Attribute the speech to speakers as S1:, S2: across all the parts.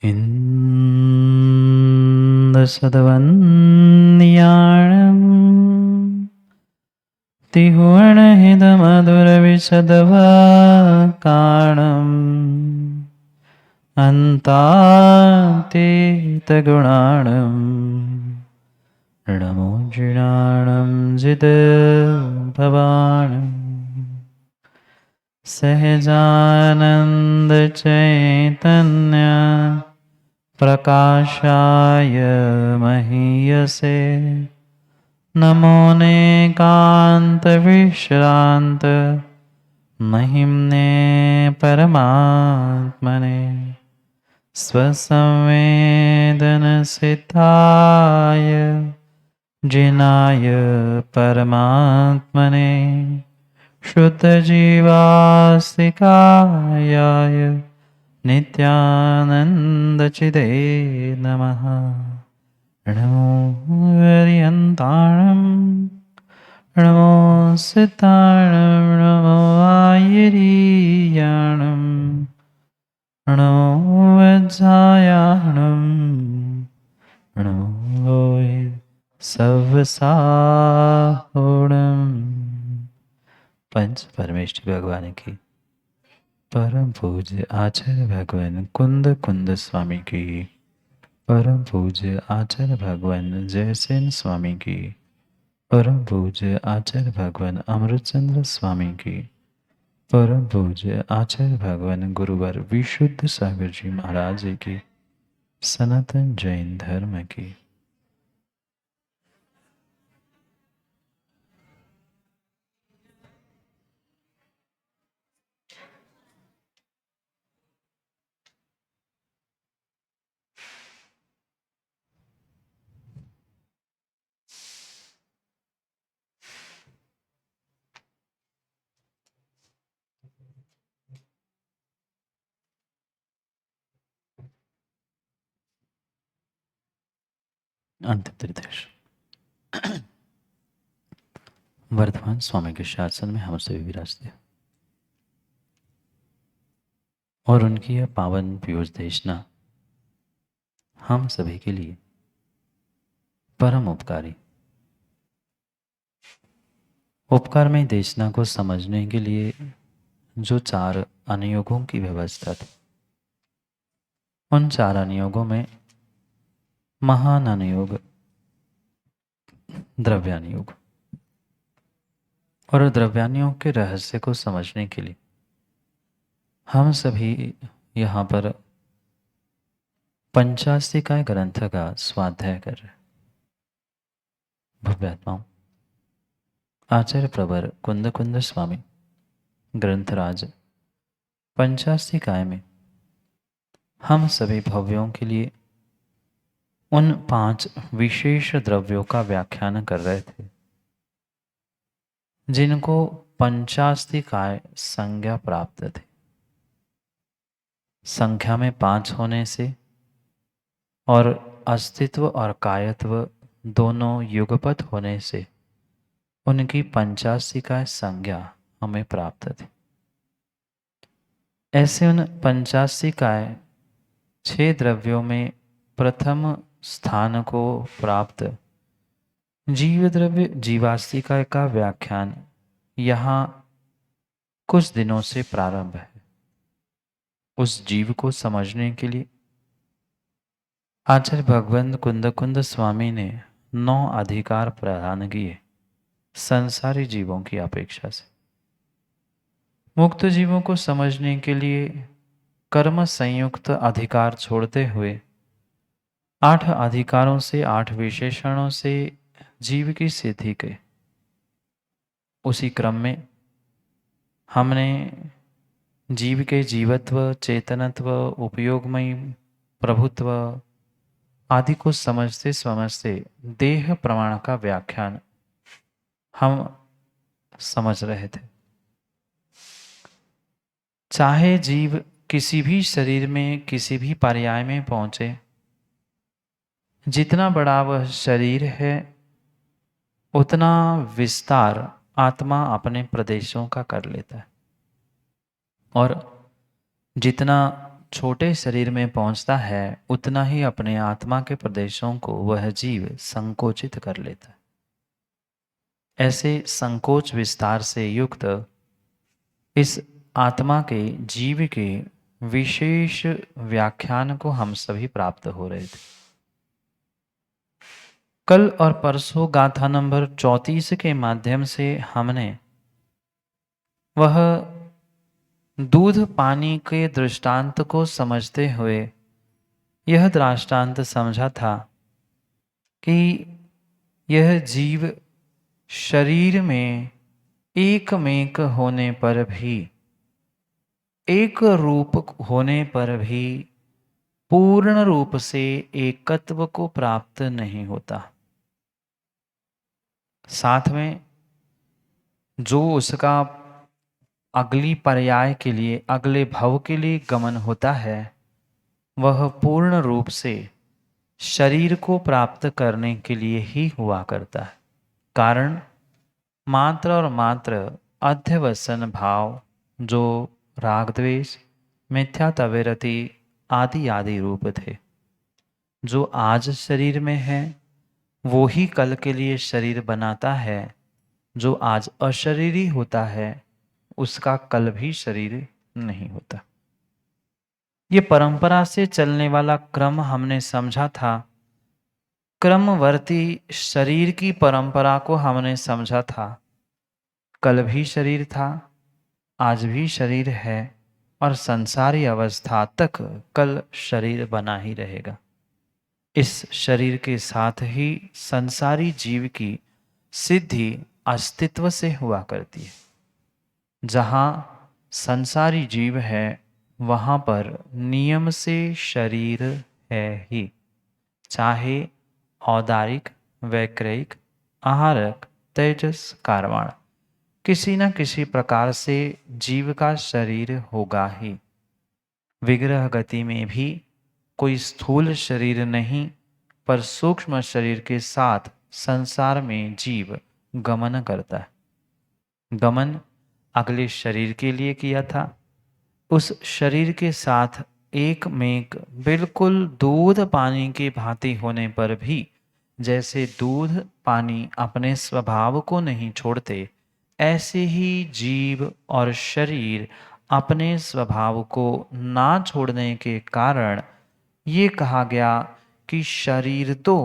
S1: इन्दसदवन्याणम् तिहुवणहितमधुरविशदवाकाणम् अन्तातीतगुणाणम् णमोजिणाणं जितभवाणम् सहजानन्दचैतन्य प्रकाशाय महीयसे नमोऽनेकान्तविश्रान्त महिम्ने परमात्मने स्वसंवेदनसिद्धाय जिनाय परमात्मने शुद्धजीवास्तिकायाय नित्यानन्दचिदे नमः। नमो पर्यन्ताणं नमो सिद्धाणं नमो आयरीयाणं नमो वज्रायाणं नमो सवसाहुणम्। पंच परमेश्वर भगवान की परम पूज्य आचार्य भगवान कुंद कुंद स्वामी की, परम पूज्य आचार्य भगवान जयसेन स्वामी की, परम पूज्य आचार्य भगवान अमृतचंद्र स्वामी की, परम पूज्य आचार्य भगवान गुरुवर विशुद्ध सागर जी महाराज की, सनातन जैन धर्म की। अंतिम त्रिदेश वर्तमान स्वामी के शासन में हम सभी विराजते हैं और उनकी यह पावन पीयूष देशना हम सभी के लिए परम उपकारी। उपकारमय देशना को समझने के लिए जो 4 अनुयोगों की व्यवस्था थी, उन 4 अनुयोगों में महान अनुयोग द्रव्यानुयोग, और द्रव्यानुयोग के रहस्य को समझने के लिए हम सभी यहाँ पर पंचास्तिकाय ग्रंथ का स्वाध्याय कर रहे हैं। भव्यात्माओं, आचार्य प्रवर कुंद कुंद स्वामी ग्रंथराज पंचास्तिकाय में हम सभी भव्यों के लिए उन 5 विशेष द्रव्यों का व्याख्यान कर रहे थे जिनको पंचास्तिकाय संज्ञा प्राप्त थी। संख्या में 5 होने से और अस्तित्व और कायत्व दोनों युगपत होने से उनकी पंचास्तिकाय संज्ञा हमें प्राप्त थी। ऐसे उन पंचास्तिकाय 6 द्रव्यों में प्रथम स्थान को प्राप्त जीव द्रव्य जीवास्तिकाय का व्याख्यान यहाँ कुछ दिनों से प्रारंभ है। उस जीव को समझने के लिए आचार्य भगवान कुंद कुंद स्वामी ने 9 अधिकार प्रदान किए संसारी जीवों की अपेक्षा से। मुक्त जीवों को समझने के लिए कर्म संयुक्त अधिकार छोड़ते हुए 8 अधिकारों से 8 विशेषणों से जीव की सिद्धि के उसी क्रम में हमने जीव के जीवत्व, चेतनत्व, उपयोगमय प्रभुत्व आदि को समझते समझते देह प्रमाण का व्याख्यान हम समझ रहे थे। चाहे जीव किसी भी शरीर में किसी भी पर्याय में पहुंचे, जितना बड़ा वह शरीर है उतना विस्तार आत्मा अपने प्रदेशों का कर लेता है, और जितना छोटे शरीर में पहुंचता है उतना ही अपने आत्मा के प्रदेशों को वह जीव संकोचित कर लेता है। ऐसे संकोच विस्तार से युक्त इस आत्मा के जीव के विशेष व्याख्यान को हम सभी प्राप्त हो रहे थे। कल और परसों गाथा नंबर 34 के माध्यम से हमने वह दूध पानी के दृष्टांत को समझते हुए यह दृष्टांत समझा था कि यह जीव शरीर में एकमेक होने पर भी, एक रूप होने पर भी पूर्ण रूप से एकत्व को प्राप्त नहीं होता। साथ में जो उसका अगली पर्याय के लिए, अगले भव के लिए गमन होता है, वह पूर्ण रूप से शरीर को प्राप्त करने के लिए ही हुआ करता है। कारण मात्र और मात्र अध्यवसन भाव, जो राग द्वेष, मिथ्या तवेरति आदि आदि रूप थे, जो आज शरीर में है वो ही कल के लिए शरीर बनाता है। जो आज अशरीरी होता है उसका कल भी शरीर नहीं होता। ये परंपरा से चलने वाला क्रम हमने समझा था। क्रमवर्ती शरीर की परंपरा को हमने समझा था। कल भी शरीर था, आज भी शरीर है और संसारी अवस्था तक कल शरीर बना ही रहेगा। इस शरीर के साथ ही संसारी जीव की सिद्धि अस्तित्व से हुआ करती है। जहाँ संसारी जीव है वहाँ पर नियम से शरीर है ही, चाहे औदारिक, वैक्रयिक, आहारक, तेजस, कारवाण, किसी न किसी प्रकार से जीव का शरीर होगा ही। विग्रह गति में भी कोई स्थूल शरीर नहीं, पर सूक्ष्म शरीर के साथ संसार में जीव गमन करता है। गमन अगले शरीर के लिए किया था। उस शरीर के साथ एक मेक बिल्कुल दूध पानी की भांति होने पर भी, जैसे दूध पानी अपने स्वभाव को नहीं छोड़ते, ऐसे ही जीव और शरीर अपने स्वभाव को ना छोड़ने के कारण ये कहा गया कि शरीर तो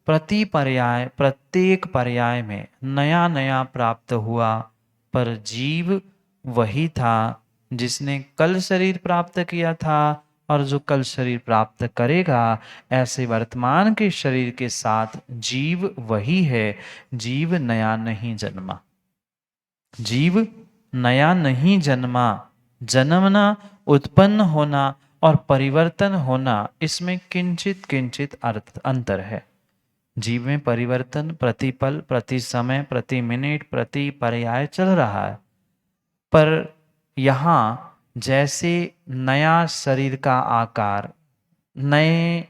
S1: प्रत्येक पर्याय में नया नया प्राप्त हुआ, पर जीव वही था जिसने कल शरीर प्राप्त किया था और जो कल शरीर प्राप्त करेगा। ऐसे वर्तमान के शरीर के साथ जीव वही है। जीव नया नहीं जन्मा। जीव नया नहीं जन्मा। जन्मना, उत्पन्न होना और परिवर्तन होना, इसमें किंचित किंचित अंतर है। जीव में परिवर्तन प्रति पल, प्रति समय, प्रति मिनट, प्रति पर्याय चल रहा है। पर यहाँ जैसे नया शरीर का आकार नए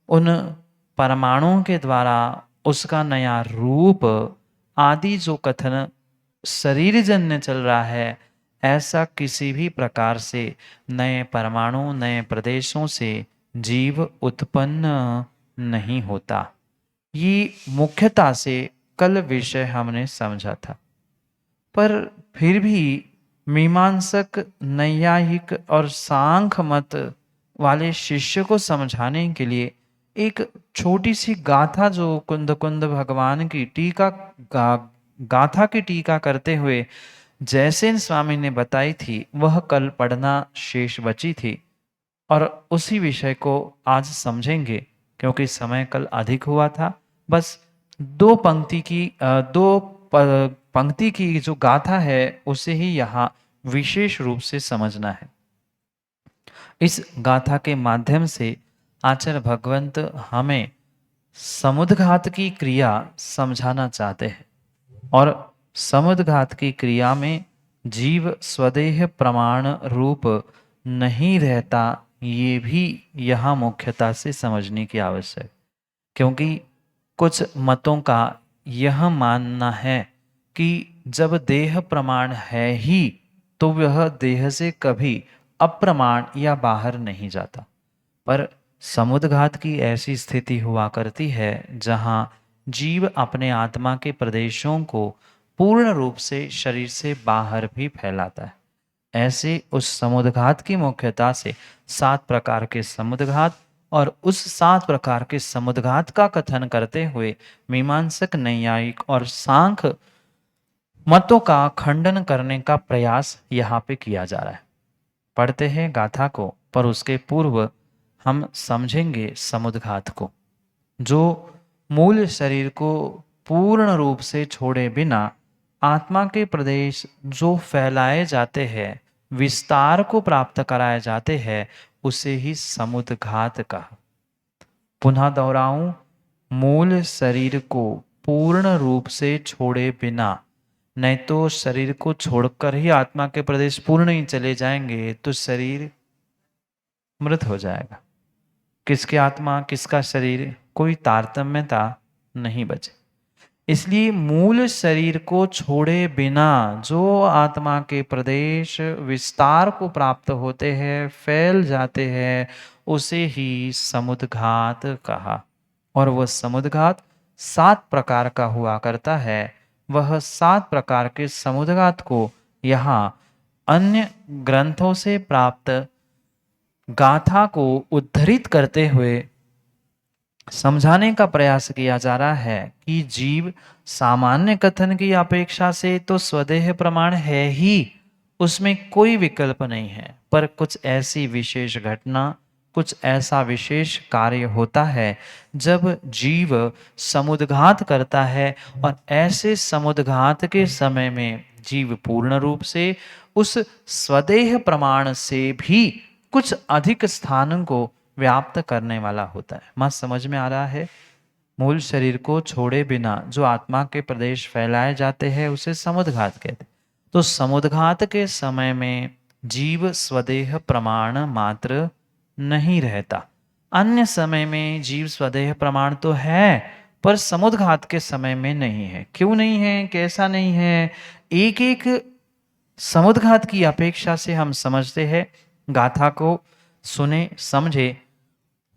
S1: उन परमाणुओं के द्वारा उसका नया रूप आदि जो कथन शरीर जन्य चल रहा है, ऐसा किसी भी प्रकार से नए परमाणु, नए प्रदेशों से जीव उत्पन्न नहीं होता। ये मुख्यता से कल विषय हमने समझा था। पर फिर भी मीमांसक, नैयायिक और सांख्य मत वाले शिष्य को समझाने के लिए एक छोटी सी गाथा, जो कुंद कुंद भगवान की गाथा की टीका करते हुए जैसे स्वामी ने बताई थी, वह कल पढ़ना शेष बची थी और उसी विषय को आज समझेंगे, क्योंकि समय कल अधिक हुआ था। बस दो पंक्ति की जो गाथा है उसे ही यहाँ विशेष रूप से समझना है। इस गाथा के माध्यम से आचार्य भगवंत हमें समुद्घात की क्रिया समझाना चाहते हैं और समुद्घात की क्रिया में जीव स्वदेह प्रमाण रूप नहीं रहता, ये भी यहाँ मुख्यता से समझने की आवश्यक, क्योंकि कुछ मतों का यह मानना है कि जब देह प्रमाण है ही तो वह देह से कभी अप्रमाण या बाहर नहीं जाता। पर समुद्घात की ऐसी स्थिति हुआ करती है जहाँ जीव अपने आत्मा के प्रदेशों को पूर्ण रूप से शरीर से बाहर भी फैलाता है। ऐसे उस समुद्घात की मुख्यता से 7 प्रकार के समुद्घात और उस 7 प्रकार के समुद्घात का कथन करते हुए मीमांसक, नैयायिक और सांख्य मतों का खंडन करने का प्रयास यहाँ पे किया जा रहा है। पढ़ते हैं गाथा को, पर उसके पूर्व हम समझेंगे समुद्घात को, जो मूल शरीर को पूर्ण रूप से छोड़े बिना आत्मा के प्रदेश जो फैलाए जाते हैं, विस्तार को प्राप्त कराए जाते हैं, उसे ही समुद्घात कहा। पुनः दोहराऊं, मूल शरीर को पूर्ण रूप से छोड़े बिना, नहीं तो शरीर को छोड़कर ही आत्मा के प्रदेश पूर्ण ही चले जाएंगे तो शरीर मृत हो जाएगा। किसकी आत्मा, किसका शरीर, कोई तारतम्यता नहीं बचे। इसलिए मूल शरीर को छोड़े बिना जो आत्मा के प्रदेश विस्तार को प्राप्त होते हैं, फैल जाते हैं, उसे ही समुद्घात कहा। और वह समुद्घात 7 प्रकार का हुआ करता है। वह 7 प्रकार के समुद्घात को यहाँ अन्य ग्रंथों से प्राप्त गाथा को उद्धृत करते हुए समझाने का प्रयास किया जा रहा है कि जीव सामान्य कथन की अपेक्षा से तो स्वदेह प्रमाण है ही, उसमें कोई विकल्प नहीं है। पर कुछ ऐसी विशेष घटना, कुछ ऐसा विशेष कार्य होता है जब जीव समुद्घात करता है, और ऐसे समुद्घात के समय में जीव पूर्ण रूप से उस स्वदेह प्रमाण से भी कुछ अधिक स्थान को व्याप्त करने वाला होता है। मां समझ में आ रहा है? मूल शरीर को छोड़े बिना जो आत्मा के प्रदेश फैलाए जाते हैं उसे समुद्घात कहते हैं। तो समुद्घात के समय में जीव स्वदेह प्रमाण मात्र नहीं रहता। अन्य समय में जीव स्वदेह प्रमाण तो है, पर समुद्घात के समय में नहीं है। क्यों नहीं है, कैसा नहीं है, एक एक समुद्घात की अपेक्षा से हम समझते हैं। गाथा को सुने, समझे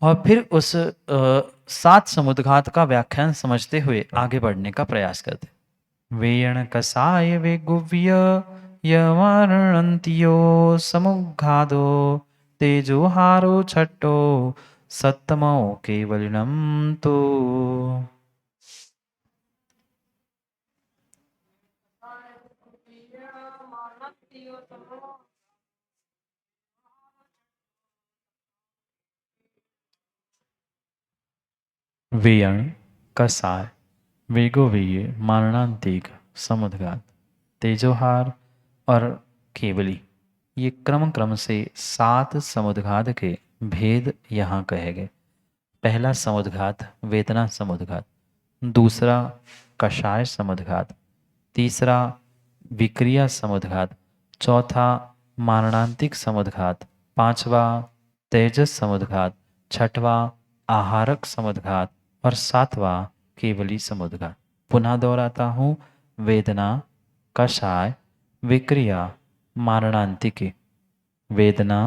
S1: और फिर उस 7 समुद्घात का व्याख्यान समझते हुए आगे बढ़ने का प्रयास करते। वेयण कसाय वे गुव्य यवारणंतियो समुद्घादो तेजोहारो छट्टो सत्तमो केवलिनम तो। वेयण कसाय वेगोवेय मारणांतिक समुद्घात तेजोहार और केवली, ये क्रम से 7 समुद्घात के भेद यहाँ कहे गए। पहला समुद्घात वेदना समुद्घात, दूसरा कषाय समुद्घात, तीसरा विक्रिया समुद्घात, चौथा मारणांतिक समुद्घात, पांचवा तेजस समुद्घात, छठवा आहारक समुद्घात और सातवां केवली समुद्घात। पुनः दोहराता हूँ, वेदना, कषाय, विक्रिया, मारणांतिकी। वेदना,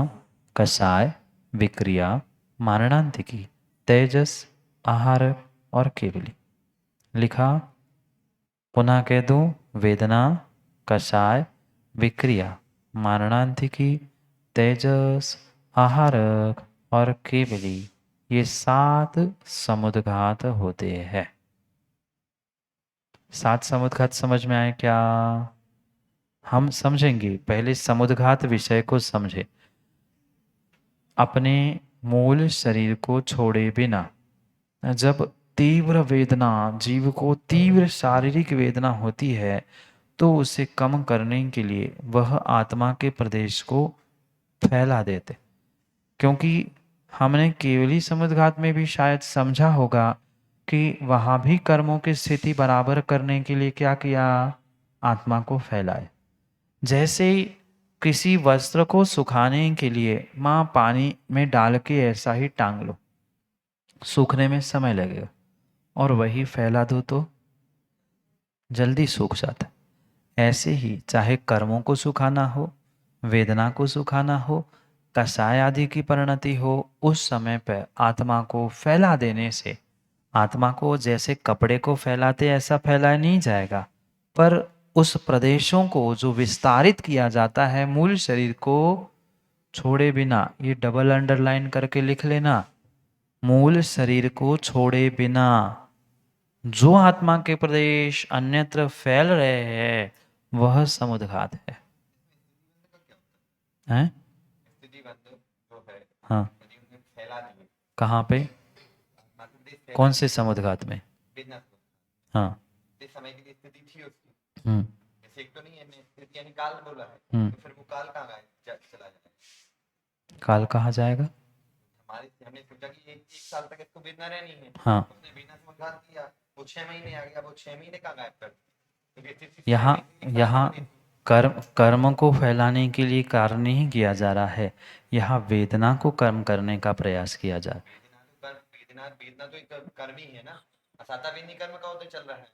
S1: कषाय, विक्रिया, मारणांतिकी, तेजस, आहारक और केवली। लिखा, पुनः कह दूं, वेदना, कषाय, विक्रिया, मारणांतिकी, तेजस, आहारक और केवली, ये 7 समुद्घात होते हैं। 7 समुद्घात समझ में आए क्या? हम समझेंगे। पहले समुद्घात विषय को समझे। अपने मूल शरीर को छोड़े बिना जब तीव्र वेदना, जीव को तीव्र शारीरिक वेदना होती है, तो उसे कम करने के लिए वह आत्मा के प्रदेश को फैला देते। क्योंकि हमने केवली समुद्घात में भी शायद समझा होगा कि वहाँ भी कर्मों की स्थिति बराबर करने के लिए क्या किया? आत्मा को फैलाए। जैसे किसी वस्त्र को सुखाने के लिए माँ पानी में डाल के ऐसा ही टांग लो, सूखने में समय लगेगा, और वही फैला दो तो जल्दी सूख जाता है। ऐसे ही चाहे कर्मों को सुखाना हो, वेदना को सुखाना हो, कषाय आदि की परिणति हो, उस समय पर आत्मा को फैला देने से, आत्मा को जैसे कपड़े को फैलाते ऐसा फैलाया नहीं जाएगा, पर उस प्रदेशों को जो विस्तारित किया जाता है मूल शरीर को छोड़े बिना, ये डबल अंडरलाइन करके लिख लेना, मूल शरीर को छोड़े बिना जो आत्मा के प्रदेश अन्यत्र फैल रहे हैं वह समुद्घात है। हैं? हाँ, कहाँ पे? कौन से समुद्घात में? हाँ, समय की स्थिति थी उसकी। जैसे एक तो नहीं है, स्थिति यानी काल बोला है, तो फिर वो काल कहाँ चला जाएगा? काल कहाँ जाएगा? हमने सोचा कि एक साल तक इसको वेदना रहनी है। हाँ, उसने वेदना समुद्घात किया, वो 6 महीने आ गया, वो 6 महीने कहाँ गायब कर? यहाँ कर्म को फैलाने के लिए कार्य नहीं किया जा रहा है, यहाँ वेदना को कर्म करने का प्रयास किया जा रहा है। वेदना तो एक कर्म ही है ना, असाता भी नहीं कर्म का होते चल रहा है,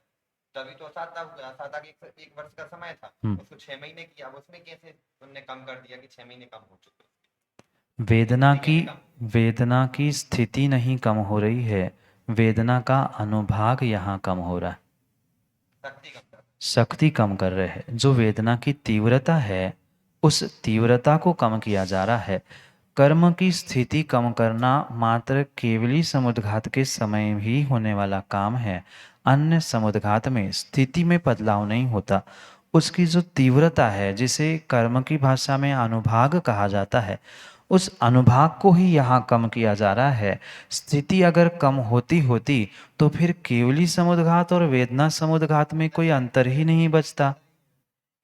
S1: तभी तो असाता हुआ। असाता के एक वर्ष का समय था, उसको 6 महीने किया, उसमें कैसे उन्होंने कम कर दिया कि 6 महीने कम हो चुके? वेदना की स्थिति नहीं कम हो रही है, वेदना का अनुभाग यहाँ कम हो रहा है, शक्ति कम कर रहे हैं। जो वेदना की तीव्रता है उस तीव्रता को कम किया जा रहा है। कर्म की स्थिति कम करना मात्र केवली समुद्घात के समय ही होने वाला काम है। अन्य समुद्घात में स्थिति में बदलाव नहीं होता, उसकी जो तीव्रता है जिसे कर्म की भाषा में अनुभाग कहा जाता है, उस अनुभाग को ही यहाँ कम किया जा रहा है। स्थिति अगर कम होती होती तो फिर केवली समुद्घात और वेदना समुद्घात में कोई अंतर ही नहीं बचता।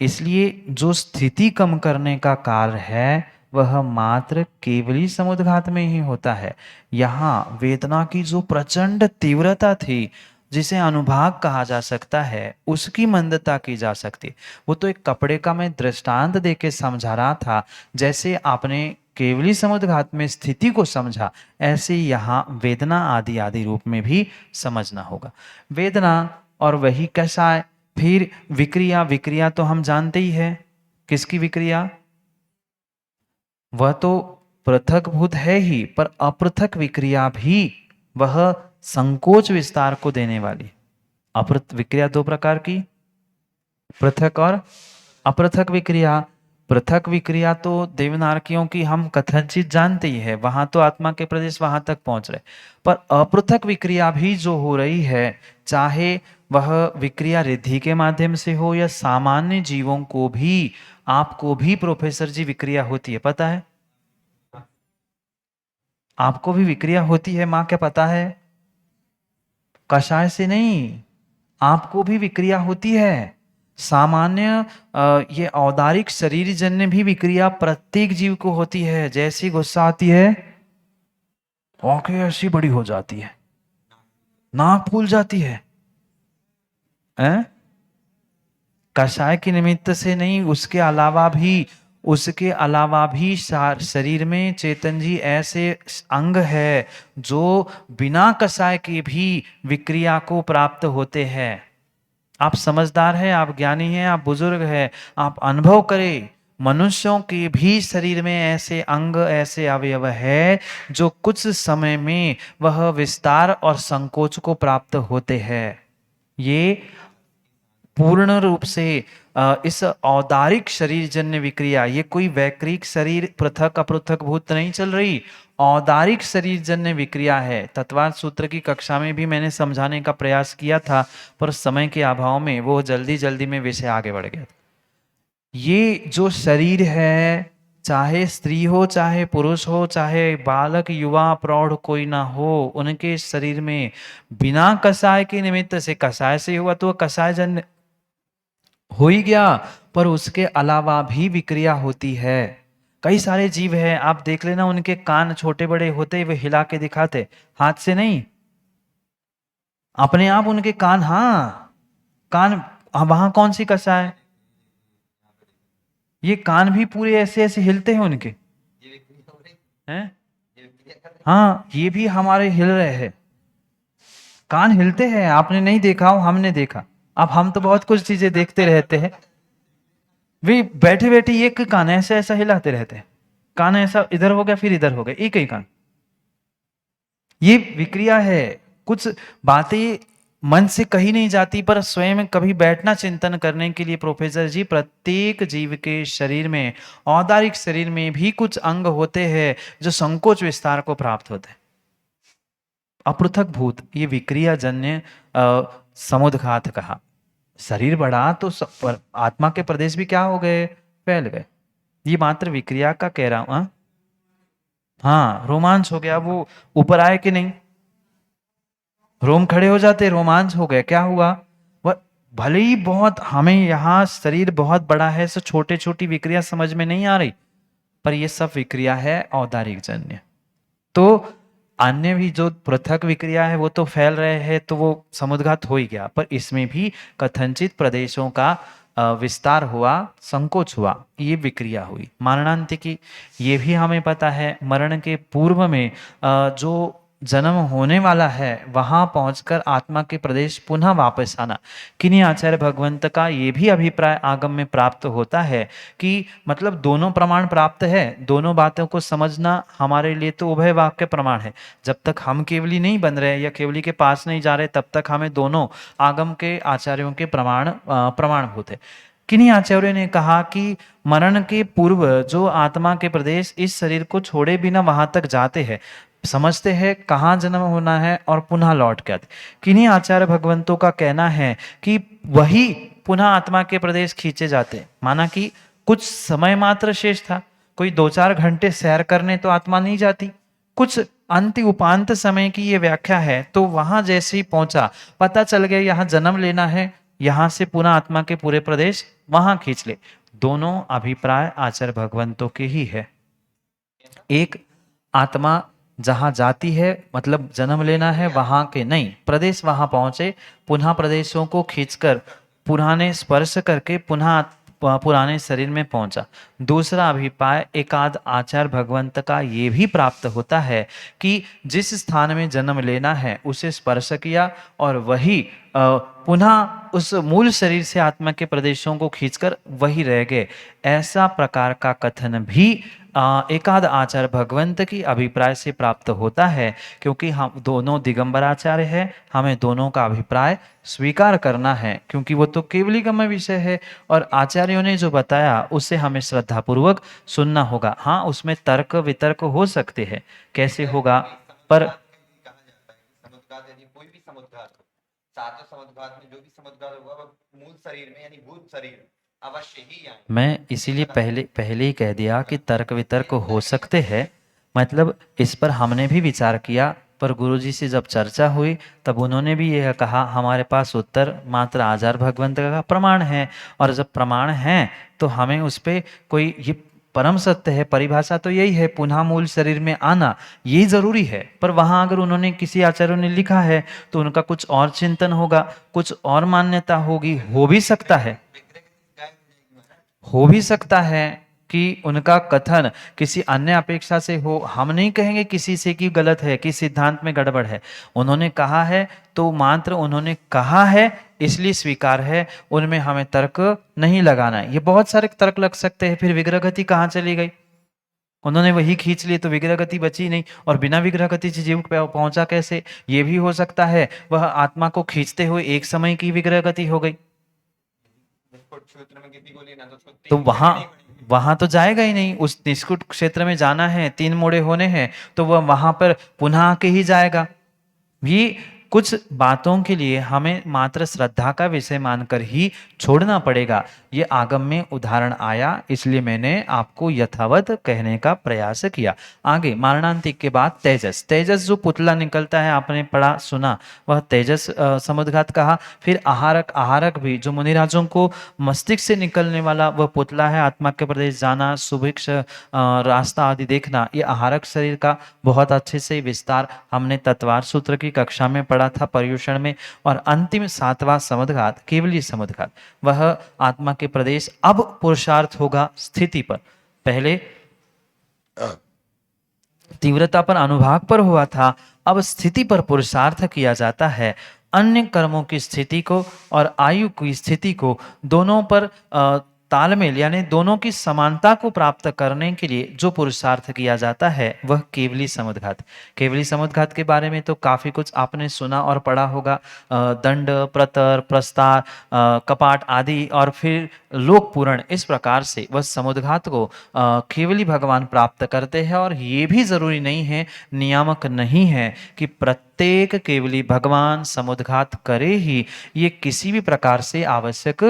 S1: इसलिए जो स्थिति कम करने का कार्य है वह मात्र केवली समुद्घात में ही होता है। यहाँ वेदना की जो प्रचंड तीव्रता थी जिसे अनुभाग कहा जा सकता है, उसकी मंदता की जा सकती। वो तो एक कपड़े का मैं दृष्टांत देके समझा रहा था, जैसे आपने केवली समुद्घात में स्थिति को समझा, ऐसे यहाँ वेदना आदि आदि रूप में भी समझना होगा। वेदना और वही कषाय, फिर विक्रिया। विक्रिया तो हम जानते ही है, किसकी विक्रिया? वह तो पृथकभूत है ही, पर अपृथक विक्रिया भी वह संकोच विस्तार को देने वाली। अपृथक विक्रिया दो प्रकार की, पृथक और अपृथक विक्रिया। पृथक विक्रिया तो देवनारकियों की हम कथनचित जानते ही है, वहां तो आत्मा के प्रदेश वहां तक पहुंच रहे, पर अपृथक विक्रिया भी जो हो रही है, चाहे वह विक्रिया रिद्धि के माध्यम से हो या सामान्य जीवों को भी, आपको भी प्रोफेसर जी विक्रिया होती है, पता है? आपको भी विक्रिया होती है माँ, क्या पता है? कषाय से नहीं, आपको भी विक्रिया होती है। सामान्य ये औदारिक शरीर जन्य भी विक्रिया प्रत्येक जीव को होती है। जैसी गुस्सा आती है आंखें ऐसी बड़ी हो जाती है, नाक फूल जाती है, कषाय के निमित्त से नहीं, उसके अलावा भी शरीर में चेतन जी ऐसे अंग है जो बिना कषाय के भी विक्रिया को प्राप्त होते हैं। आप समझदार हैं, आप ज्ञानी हैं, आप बुजुर्ग हैं, आप अनुभव करें, मनुष्यों के भी शरीर में ऐसे अंग, ऐसे अवयव है जो कुछ समय में वह विस्तार और संकोच को प्राप्त होते हैं। ये पूर्ण रूप से इस औदारिक शरीर जन्य विक्रिया, ये कोई वैक्रिक शरीर पृथक अपृथक भूत नहीं चल रही, औदारिक शरीर जन्य विक्रिया है। तत्वार्थ सूत्र की कक्षा में भी मैंने समझाने का प्रयास किया था, पर समय के अभाव में वो जल्दी जल्दी में विषय आगे बढ़ गया। ये जो शरीर है, चाहे स्त्री हो, चाहे पुरुष हो, चाहे बालक युवा प्रौढ़ कोई ना हो, उनके शरीर में बिना कषाय के निमित्त से, कषाय से हुआ तो कषाय जन्य हो ही गया, पर उसके अलावा भी विक्रिया होती है। कई सारे जीव हैं, आप देख लेना, उनके कान छोटे बड़े होते वे हिला के दिखाते, हाथ से नहीं, अपने आप उनके कान, हाँ कान, वहां कौन सी कषाय, ये कान भी पूरे ऐसे ऐसे हिलते हैं उनके, हैं? हाँ, ये भी हमारे हिल रहे हैं, कान हिलते हैं, आपने नहीं देखा हो, हमने देखा। अब हम तो बहुत कुछ चीजें देखते रहते हैं, वे बैठे बैठे एक कान ऐसे ऐसा हिलाते रहते हैं, कान ऐसा इधर हो गया फिर इधर हो गया, एक ही कान। ये विक्रिया है। कुछ बातें मन से कही नहीं जाती, पर स्वयं कभी बैठना चिंतन करने के लिए प्रोफेसर जी, प्रत्येक जीव के शरीर में, औदारिक शरीर में भी कुछ अंग होते हैं जो संकोच विस्तार को प्राप्त होते हैं। अपृथक भूत, ये विक्रिया जन्य समुद्घात कहा। शरीर बढ़ा तो आत्मा के प्रदेश भी क्या हो गए, फैल गए। ये मात्र विक्रिया का कह रहा हूं। हाँ, रोमांच हो गया, वो ऊपर आए कि नहीं, रोम खड़े हो जाते, रोमांच हो गए, क्या हुआ, वह भले ही बहुत हमें यहाँ शरीर बहुत बड़ा है, सो छोटे छोटी विक्रिया समझ में नहीं आ रही, पर ये सब विक्रिया है औदारिक जन्य। तो अन्य भी जो पृथक विक्रिया है वो तो फैल रहे हैं, तो वो समुद्घात हो ही गया, पर इसमें भी कथनचित प्रदेशों का विस्तार हुआ, संकोच हुआ, ये विक्रिया हुई। मरणांतिकी, ये भी हमें पता है, मरण के पूर्व में जो जन्म होने वाला है वहां पहुंचकर आत्मा के प्रदेश पुनः वापस आना। किन्हीं आचार्य भगवंत का ये भी अभिप्राय आगम में प्राप्त होता है कि मतलब दोनों प्रमाण प्राप्त है, दोनों बातों को समझना हमारे लिए तो उभय वाक्य प्रमाण है। जब तक हम केवली नहीं बन रहे या केवली के पास नहीं जा रहे, तब तक हमें दोनों आगम के आचार्यों के प्रमाणभूत है। किन्हीं आचार्यों ने कहा कि मरण के पूर्व जो आत्मा के प्रदेश इस शरीर को छोड़े बिना वहां तक जाते हैं, समझते हैं कहाँ जन्म होना है और पुनः लौट के आते। किन्हीं आचार्य भगवंतों का कहना है कि वही पुनः आत्मा के प्रदेश खींचे जाते। माना कि कुछ समय मात्र शेष था, कोई 2-4 घंटे सैर करने तो आत्मा नहीं जाती, कुछ अंत उपांत समय की ये व्याख्या है। तो वहां जैसे ही पहुंचा, पता चल गया यहाँ जन्म लेना है, यहां से पुनः आत्मा के पूरे प्रदेश वहां खींच ले। दोनों अभिप्राय आचार्य भगवंतों के ही है। एक आत्मा जहां जाती है मतलब जन्म लेना है वहां के नहीं, प्रदेश वहां पहुंचे, पुनः प्रदेशों को खींचकर पुराने स्पर्श करके पुनः पुराने शरीर में पहुंचा। दूसरा अभिप्राय एकाद आचार भगवंत का ये भी प्राप्त होता है कि जिस स्थान में जन्म लेना है उसे स्पर्श किया और वही पुनः उस मूल शरीर से आत्मा के प्रदेशों को खींचकर वही रह गए। ऐसा प्रकार का कथन भी एकाद आचार्य भगवंत की अभिप्राय से प्राप्त होता है। क्योंकि हम दोनों दिगंबर आचार्य हैं, हमें दोनों का अभिप्राय स्वीकार करना है, क्योंकि वो तो केवलीगम्य विषय है और आचार्यों ने जो बताया उसे हमें श्रद्धापूर्वक सुनना होगा। हाँ, उसमें तर्क वितर्क हो सकते हैं, कैसे होगा, पर
S2: कोई भी समुद्घात हो, सातों समुद्घात में जो भी समुद्घात होगा वो मूल शरीर में यानी भूत शरीर अवश्य ही आएंगे।
S1: मैं इसीलिए पहले ही कह दिया कि तर्क वितर्क हो सकते हैं, मतलब इस पर हमने भी विचार किया, पर गुरुजी से जब चर्चा हुई तब उन्होंने भी यह कहा हमारे पास उत्तर मात्र आचार्य भगवंत का प्रमाण है, और जब प्रमाण है तो हमें उस पर कोई ये परम सत्य है, परिभाषा तो यही है, पुनः मूल शरीर में आना ये जरूरी है। पर वहां अगर उन्होंने किसी आचार्यों ने लिखा है तो उनका कुछ और चिंतन होगा, कुछ और मान्यता होगी, हो भी सकता है, हो भी सकता है कि उनका कथन किसी अन्य अपेक्षा से हो। हम नहीं कहेंगे किसी से कि गलत है, कि सिद्धांत में गड़बड़ है। उन्होंने कहा है तो मात्र उन्होंने कहा है इसलिए स्वीकार है, उनमें हमें तर्क नहीं लगाना है। ये बहुत सारे तर्क लग सकते हैं, फिर विग्रह गति कहाँ चली गई, उन्होंने वही खींच लिए तो विग्रह गति बची नहीं, और बिना विग्रह गति से जीव पहुंचा कैसे। ये भी हो सकता है वह आत्मा को खींचते हुए एक समय की विग्रह गति हो गई, तो वहां तो जाएगा ही नहीं। उस निष्कुट क्षेत्र में जाना है, 3 मोड़े होने हैं, तो वह वहां पर पुनः आके ही जाएगा। ये कुछ बातों के लिए हमें मात्र श्रद्धा का विषय मानकर ही छोड़ना पड़ेगा। ये आगम में उदाहरण आया, इसलिए मैंने आपको यथावत कहने का प्रयास किया। आगे मारणांतिक के बाद तेजस, तेजस जो पुतला निकलता है आपने पढ़ा सुना, वह तेजस समुद्घात कहा। फिर आहारक, आहारक भी जो मुनिराजों को मस्तिष्क से निकलने वाला वह पुतला है, आत्मा के प्रदेश जाना, सुभिक्ष रास्ता आदि देखना, ये आहारक शरीर का बहुत अच्छे से विस्तार हमने तत्वार सूत्र की कक्षा में पढ़ा था पर्युषण में। और अंतिम 7वां समुद्घात केवली समुद्घात, वह आत्मा के प्रदेश अब पुरुषार्थ होगा स्थिति पर। पहले तीव्रता पर अनुभाग पर हुआ था, अब स्थिति पर पुरुषार्थ किया जाता है। अन्य कर्मों की स्थिति को और आयु की स्थिति को दोनों पर तालमेल यानी दोनों की समानता को प्राप्त करने के लिए जो पुरुषार्थ किया जाता है वह केवली समुद्घात। केवली समुद्घात के बारे में तो काफी कुछ आपने सुना और पढ़ा होगा। दंड, प्रतर, प्रस्तार, कपाट आदि और फिर लोकपूरण, इस प्रकार से वह समुद्घात को केवली भगवान प्राप्त करते हैं। और ये भी जरूरी नहीं है, नियामक नहीं है कि प्रत्येक केवली भगवान समुद्घात करे ही, ये किसी भी प्रकार से आवश्यक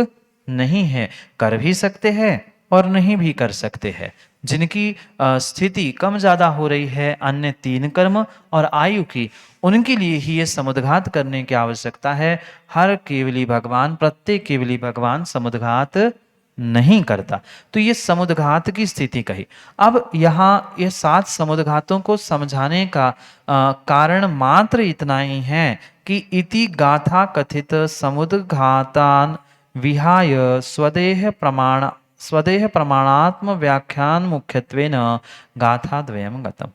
S1: नहीं है। कर भी सकते हैं और नहीं भी कर सकते हैं। जिनकी स्थिति कम ज्यादा हो रही है, अन्य 3 कर्म और आयु की, उनके लिए ही ये समुद्घात करने की आवश्यकता है। हर केवली भगवान, प्रत्येक केवली भगवान समुद्घात नहीं करता। तो ये समुद्घात की स्थिति कही। अब यहाँ ये 7 समुद्घातों को समझाने का कारण मात्र इतना ही है कि इति गाथा कथित समुद्घातान विहाय स्वदेह प्रमाणात्म व्याख्यान मुख्यत्वेन गाथा द्वयम गतम।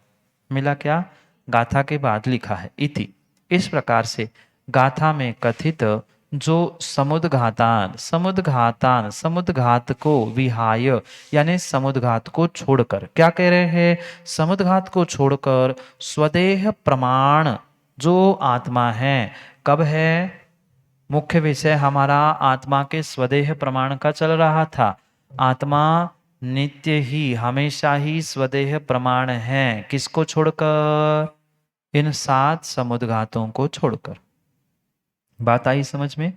S1: मिला क्या? गाथा के बाद लिखा है इति। इस प्रकार से गाथा में कथित जो समुद्घात को विहाय यानी समुद्घात को छोड़कर, क्या कह रहे हैं? समुद्घात को छोड़कर स्वदेह प्रमाण जो आत्मा है, कब है? मुख्य विषय हमारा आत्मा के स्वदेह प्रमाण का चल रहा था। आत्मा नित्य ही, हमेशा ही स्वदेह प्रमाण है। किसको छोड़कर? इन 7 समुद्घातों को छोड़कर। बात आई समझ में?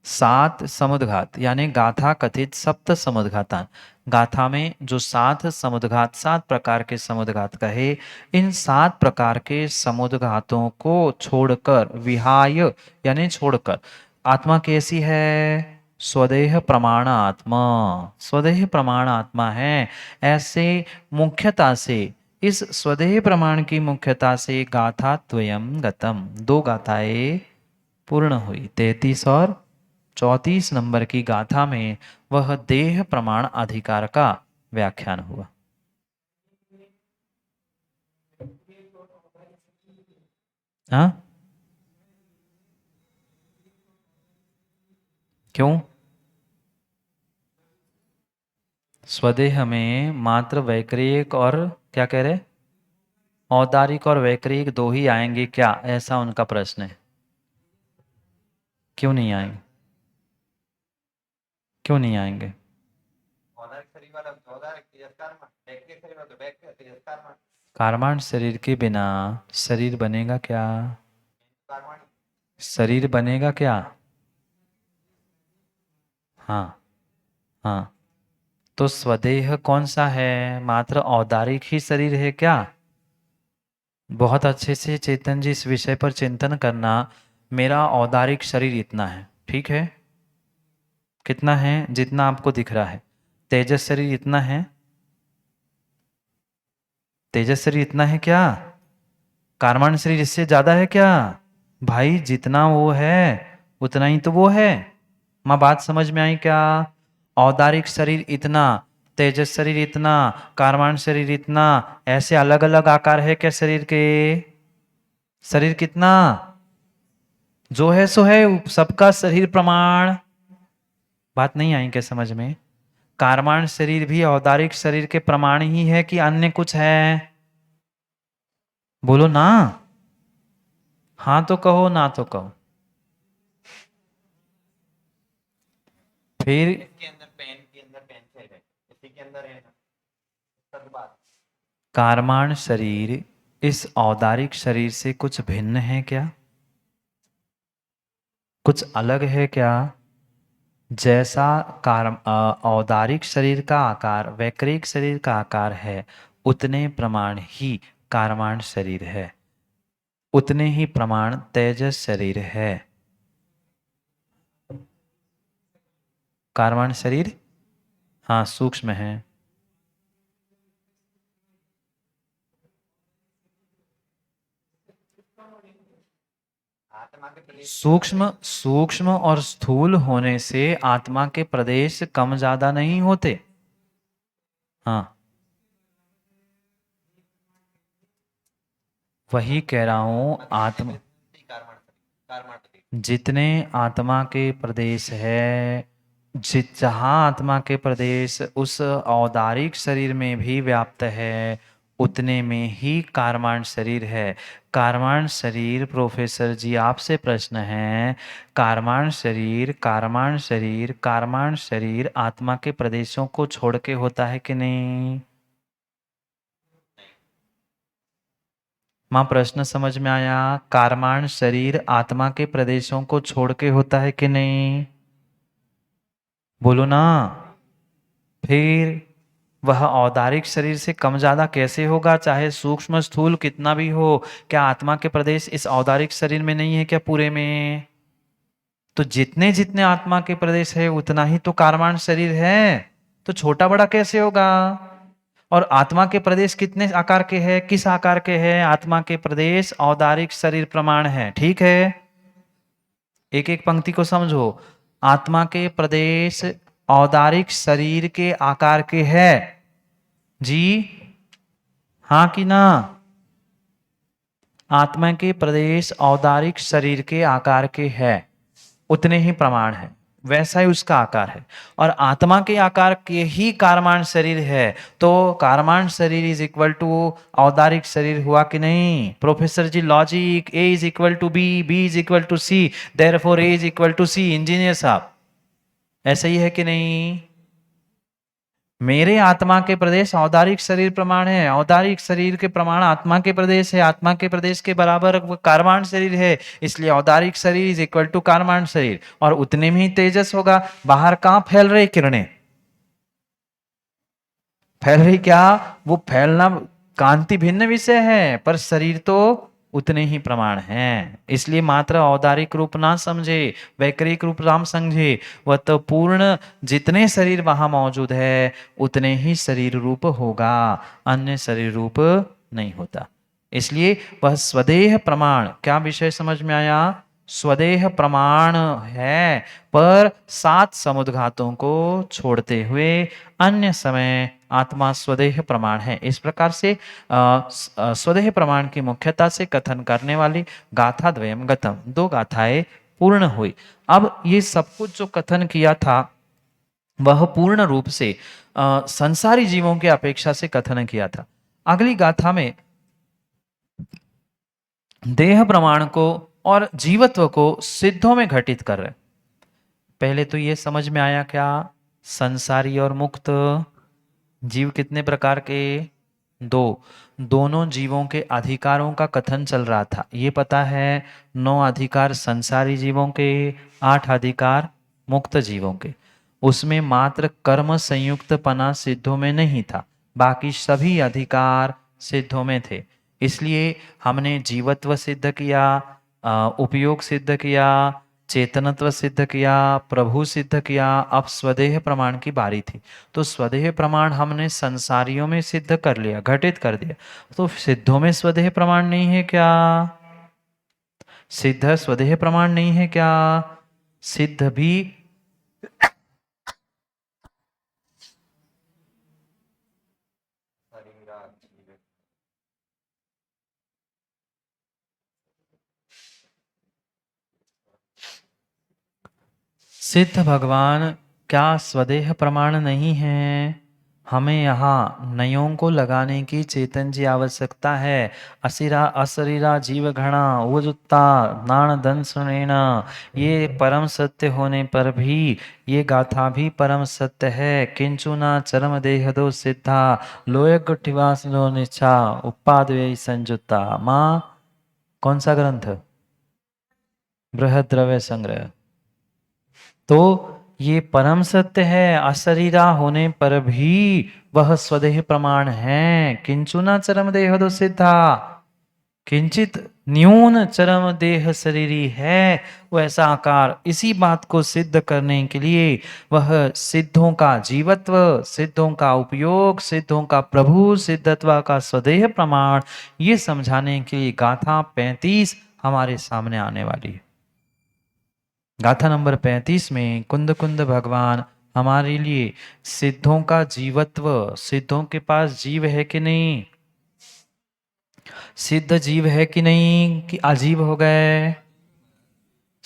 S1: 7 समुद्घात यानी गाथा कथित सप्त समुद्घातान। गाथा में जो 7 समुद्घात, 7 प्रकार के समुद्घात कहे, इन 7 प्रकार के समुद्घातों को छोड़कर, विहाय यानी छोड़कर, आत्मा कैसी है? स्वदेह प्रमाण आत्मा, स्वदेह प्रमाण आत्मा है। ऐसे मुख्यता से, इस स्वदेह प्रमाण की मुख्यता से गाथा द्वयम गतम, 2 गाथाएं पूर्ण हुई। 33 और 34 नंबर की गाथा में वह देह प्रमाण अधिकार का व्याख्यान हुआ। हाँ, क्यों? स्वदेह में मात्र वैक्रियक और क्या कह रहे, औदारिक और वैक्रियक 2 ही आएंगे क्या, ऐसा उनका प्रश्न है। क्यों नहीं आएंगे? क्यों नहीं आएंगे?
S2: औदारिक शरीर वाला औदारिक तिरस्कार में, वैक्रिक शरीर वाला तो वैक्रिक तिरस्कार में।
S1: कार्माण शरीर के बिना शरीर बनेगा क्या?
S2: कर्मणि
S1: शरीर बनेगा क्या? हाँ, हाँ। तो स्वदेह कौन सा है? मात्र औदारिक ही शरीर है क्या? बहुत अच्छे से चेतन जी इस विषय पर चिंतन करना। मेरा औदारिक शरीर इतना है, ठीक है? कितना है? जितना आपको दिख रहा है। तेजस शरीर इतना है? तेजस शरीर इतना है क्या? कार्बन शरीर इससे ज्यादा है क्या? भाई जितना वो है उतना ही तो वो है। माँ बात समझ में आई क्या? औदारिक शरीर इतना, तेजस शरीर इतना, कार्बन शरीर इतना, ऐसे अलग अलग आकार है क्या शरीर के? शरीर कितना? जो है सो है, सबका शरीर प्रमाण। बात नहीं आई क्या समझ में? कार्बन शरीर भी औदारिक शरीर के प्रमाण ही है कि अन्य कुछ है? बोलो ना। हाँ तो कहो, ना तो कहो। फिर
S2: इसके अंदर पेंसिल है, इसी के अंदर है ना सब बात।
S1: कार्बन शरीर इस औदारिक शरीर से कुछ भिन्न है क्या? कुछ अलग है क्या? जैसा औदारिक शरीर का आकार वैक्रिक शरीर का आकार है, उतने प्रमाण ही कार्बन शरीर है, उतने ही प्रमाण तेजस शरीर है। कार्बन शरीर हाँ सूक्ष्म है।
S2: आत्मा के प्रदेश
S1: सूक्ष्म सूक्ष्म और स्थूल होने से आत्मा के प्रदेश कम ज्यादा नहीं होते। हाँ, वही कह रहा हूं। आत्मा
S2: कार्बन शरीर
S1: जितने आत्मा के प्रदेश है जहाँ आत्मा के प्रदेश उस औदारिक शरीर में भी व्याप्त है, उतने में ही कारमाण शरीर है। कारमाण शरीर, प्रोफेसर जी आपसे प्रश्न है, कारमाण शरीर, कारमाण शरीर, कारमाण शरीर आत्मा के प्रदेशों को छोड़ के होता है कि नहीं? माँ प्रश्न समझ में आया? कारमाण शरीर आत्मा के प्रदेशों को छोड़ के होता है कि नहीं? बोलो ना। फिर वह औदारिक शरीर से कम ज्यादा कैसे होगा? चाहे सूक्ष्म स्थूल कितना भी हो, क्या आत्मा के प्रदेश इस औदारिक शरीर में नहीं है क्या पूरे में? तो जितने जितने आत्मा के प्रदेश है उतना ही तो कारमान शरीर है, तो छोटा बड़ा कैसे होगा? और आत्मा के प्रदेश कितने आकार के हैं, किस आकार के हैं? आत्मा के प्रदेश औदारिक शरीर प्रमाण है, ठीक है? एक एक पंक्ति को समझो। आत्मा के प्रदेश औदारिक शरीर के आकार के है जी, हाँ कि ना? आत्मा के प्रदेश औदारिक शरीर के आकार के है, उतने ही प्रमाण है, वैसा ही उसका आकार है। और आत्मा के आकार के ही कारमान शरीर है, तो कारमान शरीर इज इक्वल टू औदारिक शरीर हुआ कि नहीं? Professor ji logic, A is equal to B, B is equal to C, therefore A is equal to C. Engineer साहब ऐसा ही है कि नहीं? मेरे आत्मा के प्रदेश औदारिक शरीर प्रमाण है, औदारिक शरीर के प्रमाण आत्मा के प्रदेश है, आत्मा के प्रदेश के बराबर वो कारमान शरीर है, इसलिए औदारिक शरीर इज इक्वल टू कारमान शरीर। और उतने में ही तेजस होगा। बाहर कहां फैल रही किरणें? फैल रही क्या? वो फैलना कांति भिन्न विषय है, पर शरीर तो उतने ही प्रमाण हैं। इसलिए मात्र औदारिक रूप ना समझे, वैकरिक रूप राम समझे। वह तो पूर्ण जितने शरीर वहां मौजूद है उतने ही शरीर रूप होगा, अन्य शरीर रूप नहीं होता। इसलिए वह स्वदेह प्रमाण, क्या विषय समझ में आया? स्वदेह प्रमाण है, पर 7 समुद्घातों को छोड़ते हुए अन्य समय आत्मा स्वदेह प्रमाण है। इस प्रकार से स्वदेह प्रमाण की मुख्यता से कथन करने वाली गाथा द्वयम गतम, 2 गाथाएं पूर्ण हुई। अब ये सब कुछ जो कथन किया था वह पूर्ण रूप से संसारी जीवों की अपेक्षा से कथन किया था। अगली गाथा में देह प्रमाण को और जीवत्व को सिद्धों में घटित कर रहे। पहले तो ये समझ में आया क्या? संसारी और मुक्त जीव कितने प्रकार के? 2। दोनों जीवों के अधिकारों का कथन चल रहा था, ये पता है। 9 अधिकार संसारी जीवों के, 8 अधिकार मुक्त जीवों के। उसमें मात्र कर्म संयुक्त पना सिद्धों में नहीं था, बाकी सभी अधिकार सिद्धों में थे। इसलिए हमने जीवत्व सिद्ध किया, उपयोग सिद्ध किया, चेतनत्व सिद्ध किया, प्रभु सिद्ध किया। अब स्वदेह प्रमाण की बारी थी, तो स्वदेह प्रमाण हमने संसारियों में सिद्ध कर लिया, घटित कर दिया। तो सिद्धों में स्वदेह प्रमाण नहीं है क्या? सिद्ध स्वदेह प्रमाण नहीं है क्या? सिद्ध भी सिद्ध भगवान क्या स्वदेह प्रमाण नहीं है? हमें यहाँ नयों को लगाने की चेतन जी आवश्यकता है। असिरा अशरीरा जीव घड़ा उजुत्ता नाण धन सुनेण, ये परम सत्य होने पर भी ये गाथा भी परम सत्य है। किंचुना चरम देह दो सिद्धा लोय गुठिवास लो निच्छा उपाद्वय संजुत्ता। माँ कौन सा ग्रंथ? बृहद द्रव्य संग्रह। तो ये परम सत्य है, अशरीरा होने पर भी वह स्वदेह प्रमाण है। किंचुना चरम देह दो सिद्धा, किंचित न्यून चरम देह शरीरी है वो ऐसा आकार। इसी बात को सिद्ध करने के लिए वह सिद्धों का जीवत्व, सिद्धों का उपयोग, सिद्धों का प्रभु सिद्धत्व का स्वदेह प्रमाण, ये समझाने के लिए गाथा 35 हमारे सामने आने वाली है। गाथा नंबर 35 में कुंद कुंद भगवान हमारे लिए सिद्धों का जीवत्व, सिद्धों के पास जीव है कि नहीं? सिद्ध जीव है कि नहीं, कि अजीब हो गए?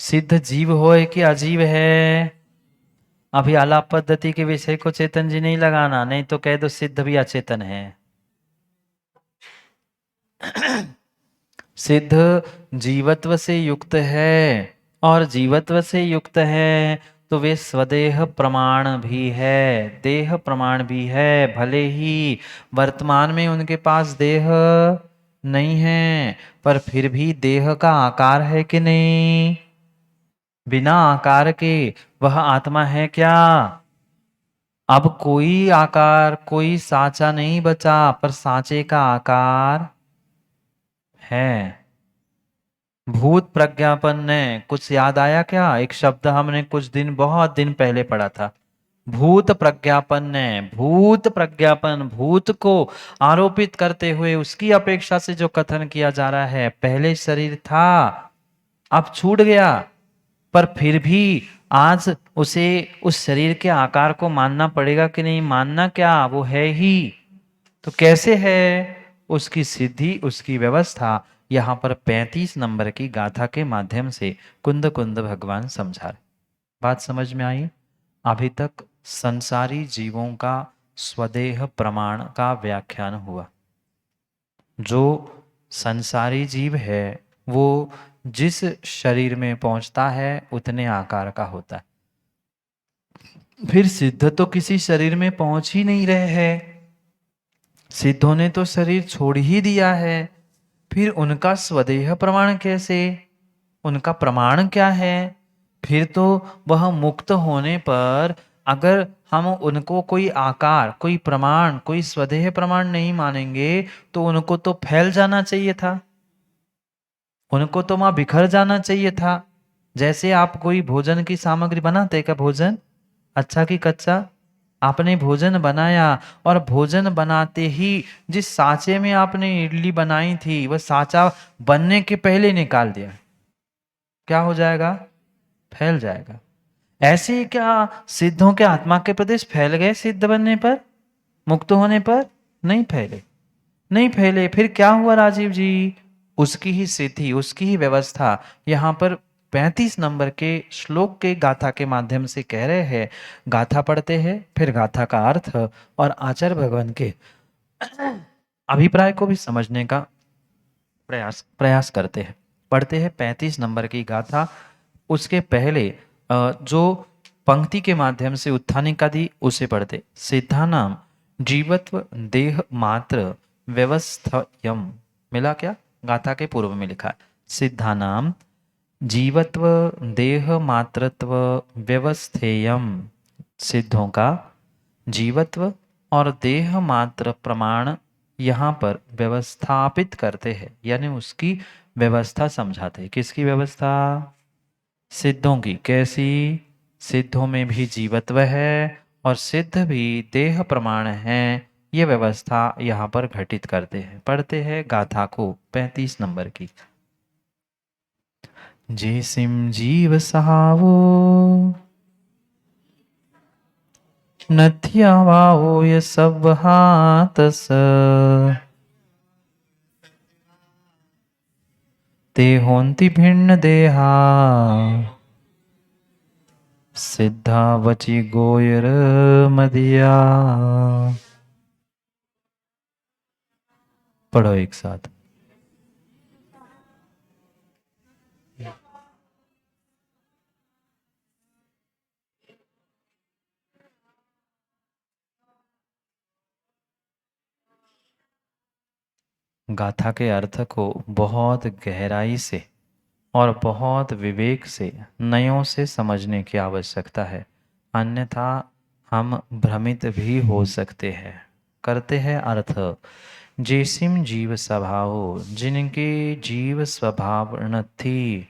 S1: सिद्ध जीव हो कि अजीब है? अभी आलाप पद्धति के विषय को चेतन जी नहीं लगाना, नहीं तो कह दो सिद्ध भी अचेतन है। सिद्ध जीवत्व से युक्त है, और जीवत्व से युक्त है तो वे स्वदेह प्रमाण भी है, देह प्रमाण भी है। भले ही वर्तमान में उनके पास देह नहीं है, पर फिर भी देह का आकार है कि नहीं? बिना आकार के वह आत्मा है क्या? अब कोई आकार, कोई साँचा नहीं बचा, पर साँचे का आकार है। भूत प्रज्ञापन है, कुछ याद आया क्या? एक शब्द हमने कुछ दिन, बहुत दिन पहले पढ़ा था, भूत प्रज्ञापन है। भूत प्रज्ञापन, भूत को आरोपित करते हुए उसकी अपेक्षा से जो कथन किया जा रहा है, पहले शरीर था, अब छूट गया, पर फिर भी आज उसे उस शरीर के आकार को मानना पड़ेगा कि नहीं? मानना क्या, वो है ही। तो कैसे है उसकी सिद्धि, उसकी व्यवस्था यहाँ पर 35 नंबर की गाथा के माध्यम से कुंद कुंद भगवान समझा रहे। बात समझ में आई? अभी तक संसारी जीवों का स्वदेह प्रमाण का व्याख्यान हुआ। जो संसारी जीव है वो जिस शरीर में पहुंचता है उतने आकार का होता है। फिर सिद्ध तो किसी शरीर में पहुंच ही नहीं रहे हैं, सिद्धों ने तो शरीर छोड़ ही दिया है, फिर उनका स्वदेह प्रमाण कैसे? उनका प्रमाण क्या है? फिर तो वह मुक्त होने पर अगर हम उनको कोई आकार, कोई प्रमाण, कोई स्वदेह प्रमाण नहीं मानेंगे तो उनको तो फैल जाना चाहिए था, उनको तो वहां बिखर जाना चाहिए था। जैसे आप कोई भोजन की सामग्री बनाते क्या, भोजन अच्छा कि कच्चा? आपने भोजन बनाया और भोजन बनाते ही जिस साँचे में आपने इडली बनाई थी वह साँचा बनने के पहले निकाल दिया, क्या हो जाएगा? फैल जाएगा। ऐसे ही क्या सिद्धों के आत्मा के प्रदेश फैल गए? सिद्ध बनने पर, मुक्त होने पर नहीं फैले, नहीं फैले। फिर क्या हुआ राजीव जी? उसकी ही सिद्धि, उसकी ही व्यवस्था यहाँ पर 35 नंबर के श्लोक के गाथा के माध्यम से कह रहे हैं। गाथा पढ़ते हैं, फिर गाथा का अर्थ और आचार्य भगवान के अभिप्राय को भी समझने का प्रयास करते हैं। पढ़ते हैं 35 नंबर की गाथा। उसके पहले जो पंक्ति के माध्यम से उत्थानिका दी उसे पढ़ते। सिद्धानाम जीवत्व देह मात्र व्यवस्थयम, मिला क्या? गाथा के पूर्व में लिखा है सिद्धानाम जीवत्व देह मात्रत्व व्यवस्थेयम। सिद्धों का जीवत्व और देह मात्र प्रमाण यहाँ पर व्यवस्थापित करते हैं, यानी उसकी व्यवस्था समझाते हैं। किसकी व्यवस्था? सिद्धों की। कैसी? सिद्धों में भी जीवत्व है और सिद्ध भी देह प्रमाण है, ये व्यवस्था यहाँ पर घटित करते हैं। पढ़ते हैं गाथा को 35 नंबर की। जेसिम जीव सहावो नथियावाओ ये सब हातस, ते होंति भिन्न देहा सिद्धा वची गोयर मदिया। पढ़ो एक साथ। गाथा के अर्थ को बहुत गहराई से और बहुत विवेक से, नयों से समझने की आवश्यकता है, अन्यथा हम भ्रमित भी हो सकते हैं। करते हैं अर्थ। जैसिम जीव स्वभाव, जिनके जीव स्वभाव न थी,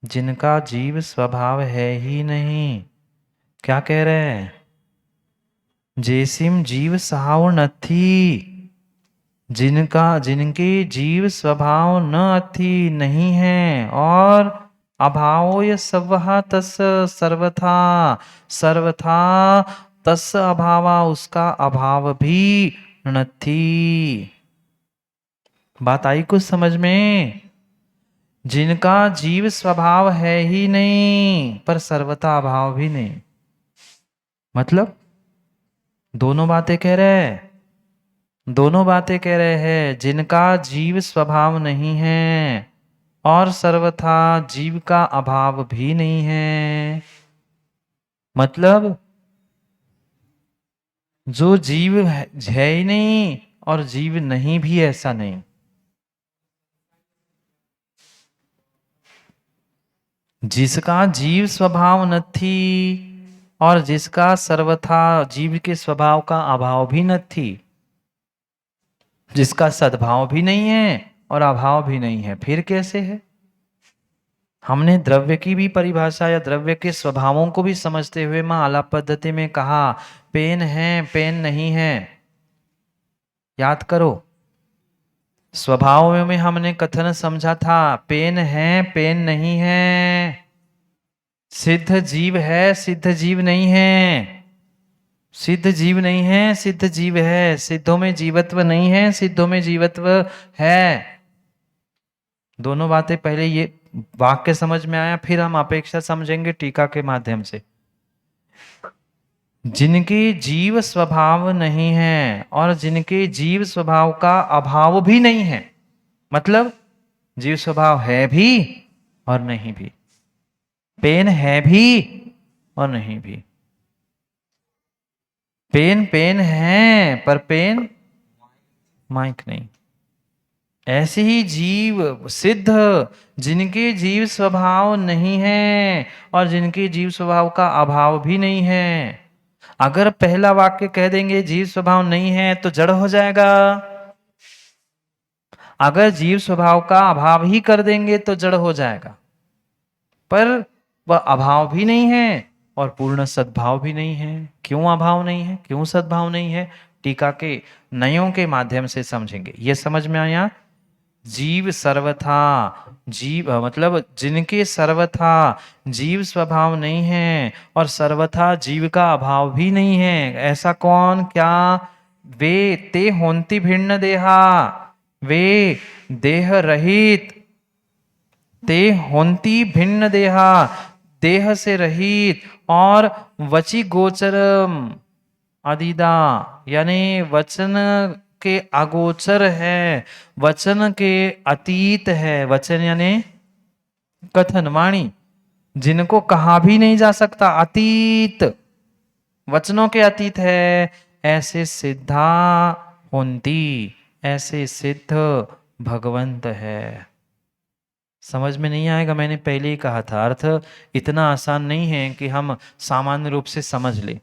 S1: जिनका जीव स्वभाव है ही नहीं। क्या कह रहे हैं? जैसिम जीव स्वभाव न थी, जिनका, जिनके जीव स्वभाव न अथि नहीं है, और अभावो ये सवहा तस् सर्वथा, सर्वथा तस् अभावा, उसका अभाव भी न थी। बात आई कुछ समझ में? जिनका जीव स्वभाव है ही नहीं पर सर्वथा अभाव भी नहीं। मतलब दोनों बातें कह रहे हैं, दोनों बातें कह रहे हैं। जिनका जीव स्वभाव नहीं है और सर्वथा जीव का अभाव भी नहीं है, मतलब जो जीव है ही नहीं और जीव नहीं भी, ऐसा नहीं। जिसका जीव स्वभाव નથી और जिसका सर्वथा जीव के स्वभाव का अभाव भी નથી, जिसका सद्भाव भी नहीं है और अभाव भी नहीं है, फिर कैसे है? हमने द्रव्य की भी परिभाषा या द्रव्य के स्वभावों को भी समझते हुए मां आलाप पद्धति में कहा पेन है पेन नहीं है। याद करो, स्वभाव में हमने कथन समझा था पेन है पेन नहीं है, सिद्ध जीव है सिद्ध जीव नहीं है, सिद्ध जीव नहीं है सिद्ध जीव है, सिद्धों में जीवत्व नहीं है सिद्धों में जीवत्व है। दोनों बातें पहले ये वाक्य समझ में आया, फिर हम अपेक्षा समझेंगे टीका के माध्यम से। जिनके जीव स्वभाव नहीं है और जिनके जीव स्वभाव का अभाव भी नहीं है, मतलब जीव स्वभाव है भी और नहीं भी, पेन है भी और नहीं भी। पेन पेन है पर पेन माइक नहीं। ऐसे ही जीव सिद्ध जिनके जीव स्वभाव नहीं है और जिनके जीव स्वभाव का अभाव भी नहीं है। अगर पहला वाक्य कह देंगे जीव स्वभाव नहीं है तो जड़ हो जाएगा, अगर जीव स्वभाव का अभाव ही कर देंगे तो जड़ हो जाएगा। पर वह अभाव भी नहीं है और पूर्ण सद्भाव भी नहीं है। क्यों अभाव नहीं है, क्यों सद्भाव नहीं है, टीका के नयों के माध्यम से समझेंगे। ये समझ में आया? जीव सर्वथा जीव मतलब जिनके सर्वथा जीव स्वभाव नहीं है और सर्वथा जीव का अभाव भी नहीं है, ऐसा कौन? क्या? वे ते होंति भिन्न देहा, वे देह रहित, ते होंति भिन्न देहा, देह से रहित और वची गोचरम अदिदा, यानी वचन के अगोचर है, वचन के अतीत है। वचन यानी कथन वाणी, जिनको कहा भी नहीं जा सकता, अतीत, वचनों के अतीत है, ऐसे सिद्धा होंती, ऐसे सिद्ध भगवंत है। समझ में नहीं आएगा? मैंने पहले ही कहा था, अर्थ इतना आसान नहीं है कि हम सामान्य रूप से समझ ले।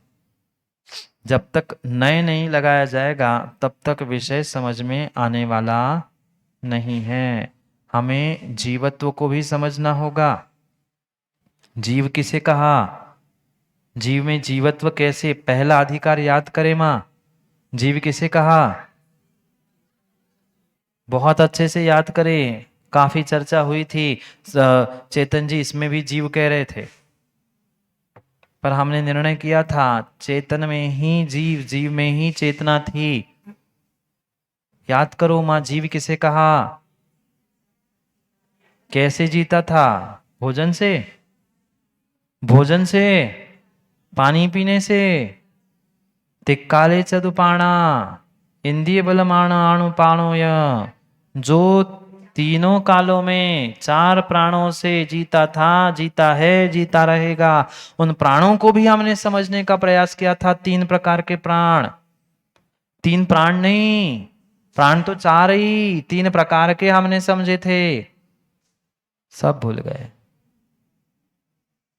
S1: जब तक नए नहीं लगाया जाएगा तब तक विषय समझ में आने वाला नहीं है। हमें जीवत्व को भी समझना होगा। जीव किसे कहा? जीव में जीवत्व कैसे? पहला अधिकार याद करें मां, जीव किसे कहा? बहुत अच्छे से याद करें, काफी चर्चा हुई थी। चेतन जी इसमें भी जीव कह रहे थे, पर हमने निर्णय किया था चेतन में ही जीव, जीव में ही चेतना थी। याद करो मां, जीव किसे कहा? कैसे जीता था? भोजन से, भोजन से, पानी पीने से, तिक्काले चदुपाणा, इंद्रिय बलमाण आणु पाणो य, जो तीनों कालों में चार प्राणों से जीता था, जीता है, जीता रहेगा। उन प्राणों को भी हमने समझने का प्रयास किया था। तीन प्रकार के प्राण, तीन प्राण नहीं, प्राण तो चार ही, तीन प्रकार के हमने समझे थे, सब भूल गए।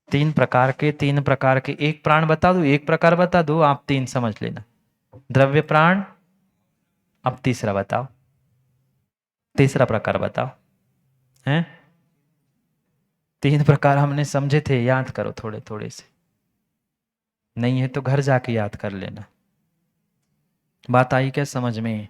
S1: तीन प्रकार के, तीन प्रकार के, एक प्राण बता दो, एक प्रकार बता दो, आप तीन समझ लेना। द्रव्य प्राण, अब तीसरा बताओ, तीसरा प्रकार बताओ। हैं? तीन प्रकार हमने समझे थे, याद करो थोड़े थोड़े से, नहीं है तो घर जाके याद कर लेना। बात आई क्या समझ में?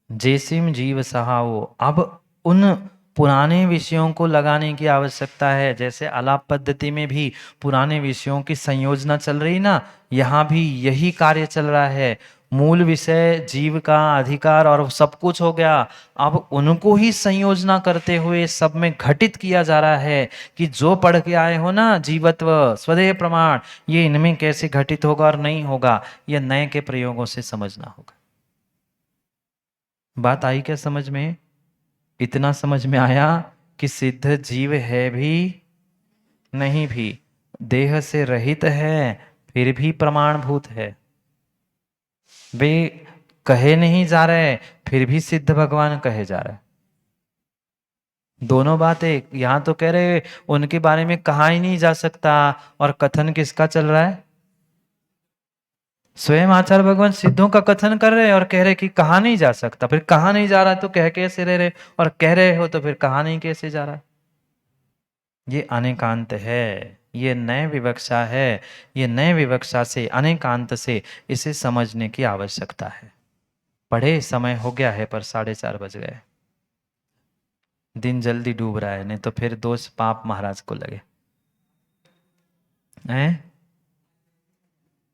S1: जैसिम जीव सहाओ। अब उन पुराने विषयों को लगाने की आवश्यकता है। जैसे आलाप पद्धति में भी पुराने विषयों की संयोजना चल रही ना, यहाँ भी यही कार्य चल रहा है। मूल विषय जीव का अधिकार और सब कुछ हो गया। अब उनको ही संयोजना करते हुए सब में घटित किया जा रहा है कि जो पढ़ के आए हो ना जीवत्व स्वदेह प्रमाण, ये इनमें कैसे घटित होगा और नहीं होगा, ये नए के प्रयोगों से समझना होगा। बात आई क्या समझ में? इतना समझ में आया कि सिद्ध जीव है भी नहीं भी, देह से रहित है फिर भी प्रमाणभूत है। वे कहे नहीं जा रहे फिर भी सिद्ध भगवान कहे जा रहे। दोनों बातें यहां तो कह रहे उनके बारे में कहा ही नहीं जा सकता, और कथन किसका चल रहा है? स्वयं आचार्य भगवान सिद्धों का कथन कर रहे हैं और कह रहे कि कहा नहीं जा सकता। फिर कहा नहीं जा रहा तो कह कैसे रह रहे, और कह रहे हो तो फिर कहा नहीं कैसे जा रहा? ये अनेकांत है, ये नए विवक्षा है। ये नए विवक्षा से अनेकांत से इसे समझने की आवश्यकता है। पढ़े समय हो गया है पर 4:30 बज गए। दिन जल्दी डूब रहा है, नहीं तो फिर दोष पाप महाराज को लगे हैं।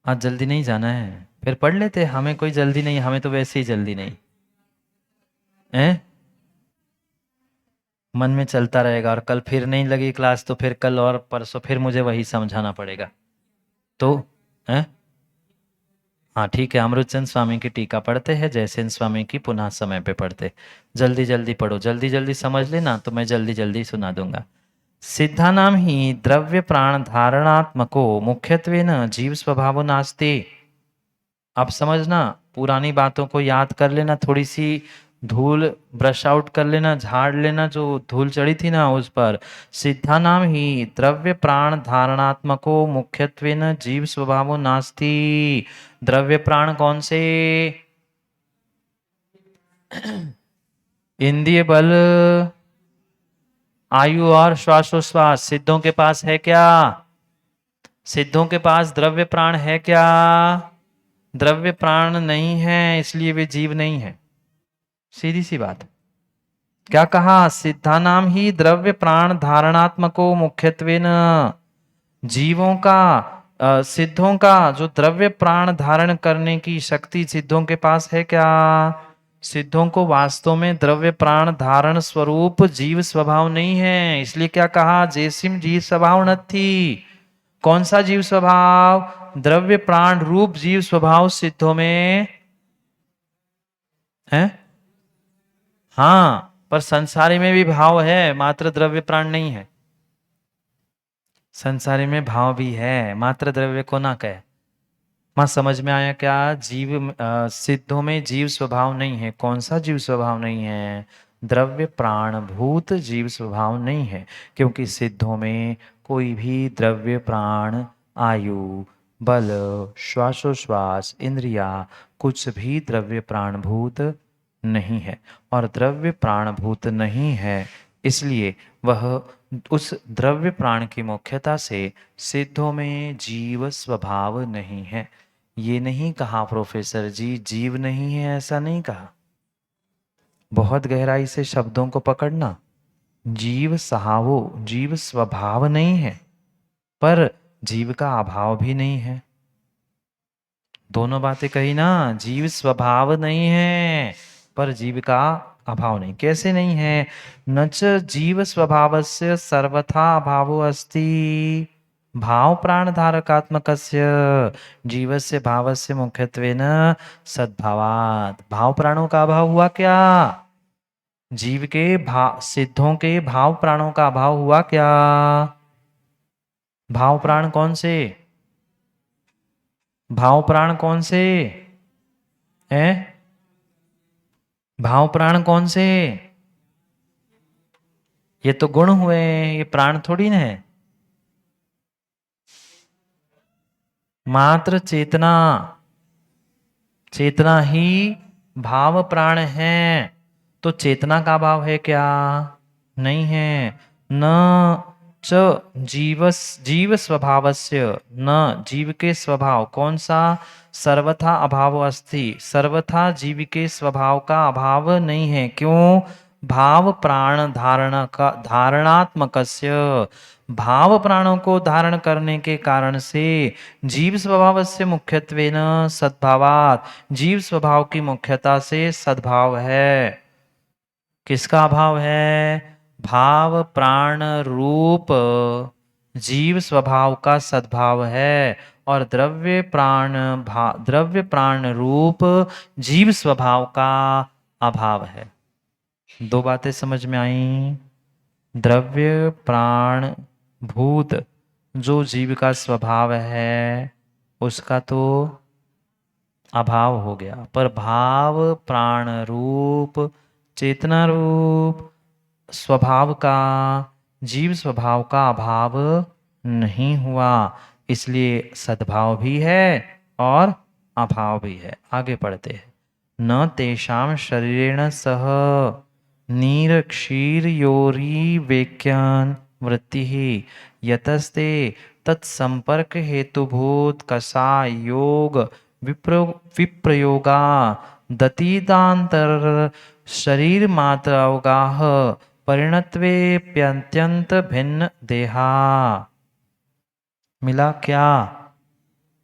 S1: आज जल्दी नहीं जाना है, फिर पढ़ लेते। हमें कोई जल्दी नहीं, हमें तो वैसे ही जल्दी नहीं है। मन में चलता रहेगा, और कल फिर नहीं लगी क्लास तो फिर कल और परसों फिर मुझे वही समझाना पड़ेगा तो है। हाँ ठीक है, अमृतचंद स्वामी की टीका पढ़ते हैं, जयसेन स्वामी की पुनः समय पे पढ़ते। जल्दी जल्दी पढ़ो, जल्दी जल्दी समझ लेना तो मैं जल्दी जल्दी सुना दूंगा। सिद्धानाम ही द्रव्य प्राण धारणात्मको मुख्यत्वेन जीव स्वभावो नास्ति। अब समझना, पुरानी बातों को याद कर लेना, थोड़ी सी धूल ब्रश आउट कर लेना, झाड़ लेना जो धूल चढ़ी थी ना उस पर। सिद्धानाम ही द्रव्य प्राण धारणात्मको मुख्यत्वेन जीव स्वभावो नास्ति। द्रव्य प्राण कौन से? इंद्रिय बल, आयु और श्वासोश्वास सिद्धों के पास है क्या? सिद्धों के पास द्रव्य प्राण है क्या? द्रव्य प्राण नहीं है, इसलिए वे जीव नहीं है। सीधी सी बात। क्या कहा? सिद्धानाम ही द्रव्य प्राण धारणात्मको मुख्यत्वेन। जीवों का सिद्धों का जो द्रव्य प्राण धारण करने की शक्ति सिद्धों के पास है क्या? सिद्धों को वास्तव में द्रव्य प्राण धारण स्वरूप जीव स्वभाव नहीं है, इसलिए क्या कहा? जैसिम जीव स्वभाव नथी। कौन सा जीव स्वभाव? द्रव्य प्राण रूप जीव स्वभाव सिद्धों में है। हाँ, पर संसारी में भी भाव है, मात्र द्रव्य प्राण नहीं है। संसारी में भाव भी है, मात्र द्रव्य को ना कहे। मां समझ में आया क्या? जीव सिद्धों में जीव स्वभाव नहीं है। कौन सा जीव स्वभाव नहीं है? द्रव्य प्राण भूत जीव स्वभाव नहीं है, क्योंकि सिद्धों में कोई भी द्रव्य प्राण आयु बल श्वासोश्वास इंद्रिया कुछ भी द्रव्य प्राणभूत नहीं है। और द्रव्य प्राणभूत नहीं है, इसलिए वह उस द्रव्य प्राण की मुख्यता से सिद्धों में जीव स्वभाव नहीं है। ये नहीं कहा प्रोफेसर जी जीव नहीं है, ऐसा नहीं कहा। बहुत गहराई से शब्दों को पकड़ना। जीव सहावो, जीव स्वभाव नहीं है, पर जीव का अभाव भी नहीं है। दोनों बातें कही ना, जीव स्वभाव नहीं है पर जीव का अभाव नहीं। कैसे नहीं है? नच जीव स्वभावस्य सर्वथा अभावो अस्ति भाव प्राण धारकात्मकस्य जीवस्य भावस्य मुख्यत्वेन सद्भावात्। भाव प्राणों का अभाव हुआ क्या? जीव के भाव सिद्धों के भाव प्राणों का अभाव हुआ क्या? भाव प्राण कौन से? भाव प्राण कौन से हैं? भाव प्राण कौन से? ये तो गुण हुए, ये प्राण थोड़ी ना है। मात्र चेतना, चेतना ही भाव प्राण है। तो चेतना का भाव है क्या? नहीं है। न च जीव स्वभावस्य, न जीव के स्वभाव। कौन सा? सर्वथा अभाव अस्ति, सर्वथा जीव के स्वभाव का अभाव नहीं है। क्यों? भाव प्राण धारणात्मकस्य, भाव प्राणों को धारण करने के कारण से जीव स्वभाव से मुख्यत्वेन सद्भावात्, जीव स्वभाव की मुख्यता से सद्भाव है। किसका अभाव है? भाव प्राण रूप जीव स्वभाव का सद्भाव है और द्रव्य प्राण रूप जीव स्वभाव का अभाव है। दो बातें समझ में आई। द्रव्य प्राण भूत जो जीव का स्वभाव है उसका तो अभाव हो गया, पर भाव प्राण रूप चेतना रूप स्वभाव का, जीव स्वभाव का अभाव नहीं हुआ, इसलिए सद्भाव भी है और अभाव भी है। आगे पढ़ते हैं। न तेषां शरीरेण सह नीरक्षीरयोरी वेक्यान वृत्ति यतस्ते तत्संपर्क हेतुभूत कषाय योग विप्रयोगा दतीतांतर शरीर मात्र अवगाह परिणत्वेप्यत्यंत भिन्न देहा। मिला क्या?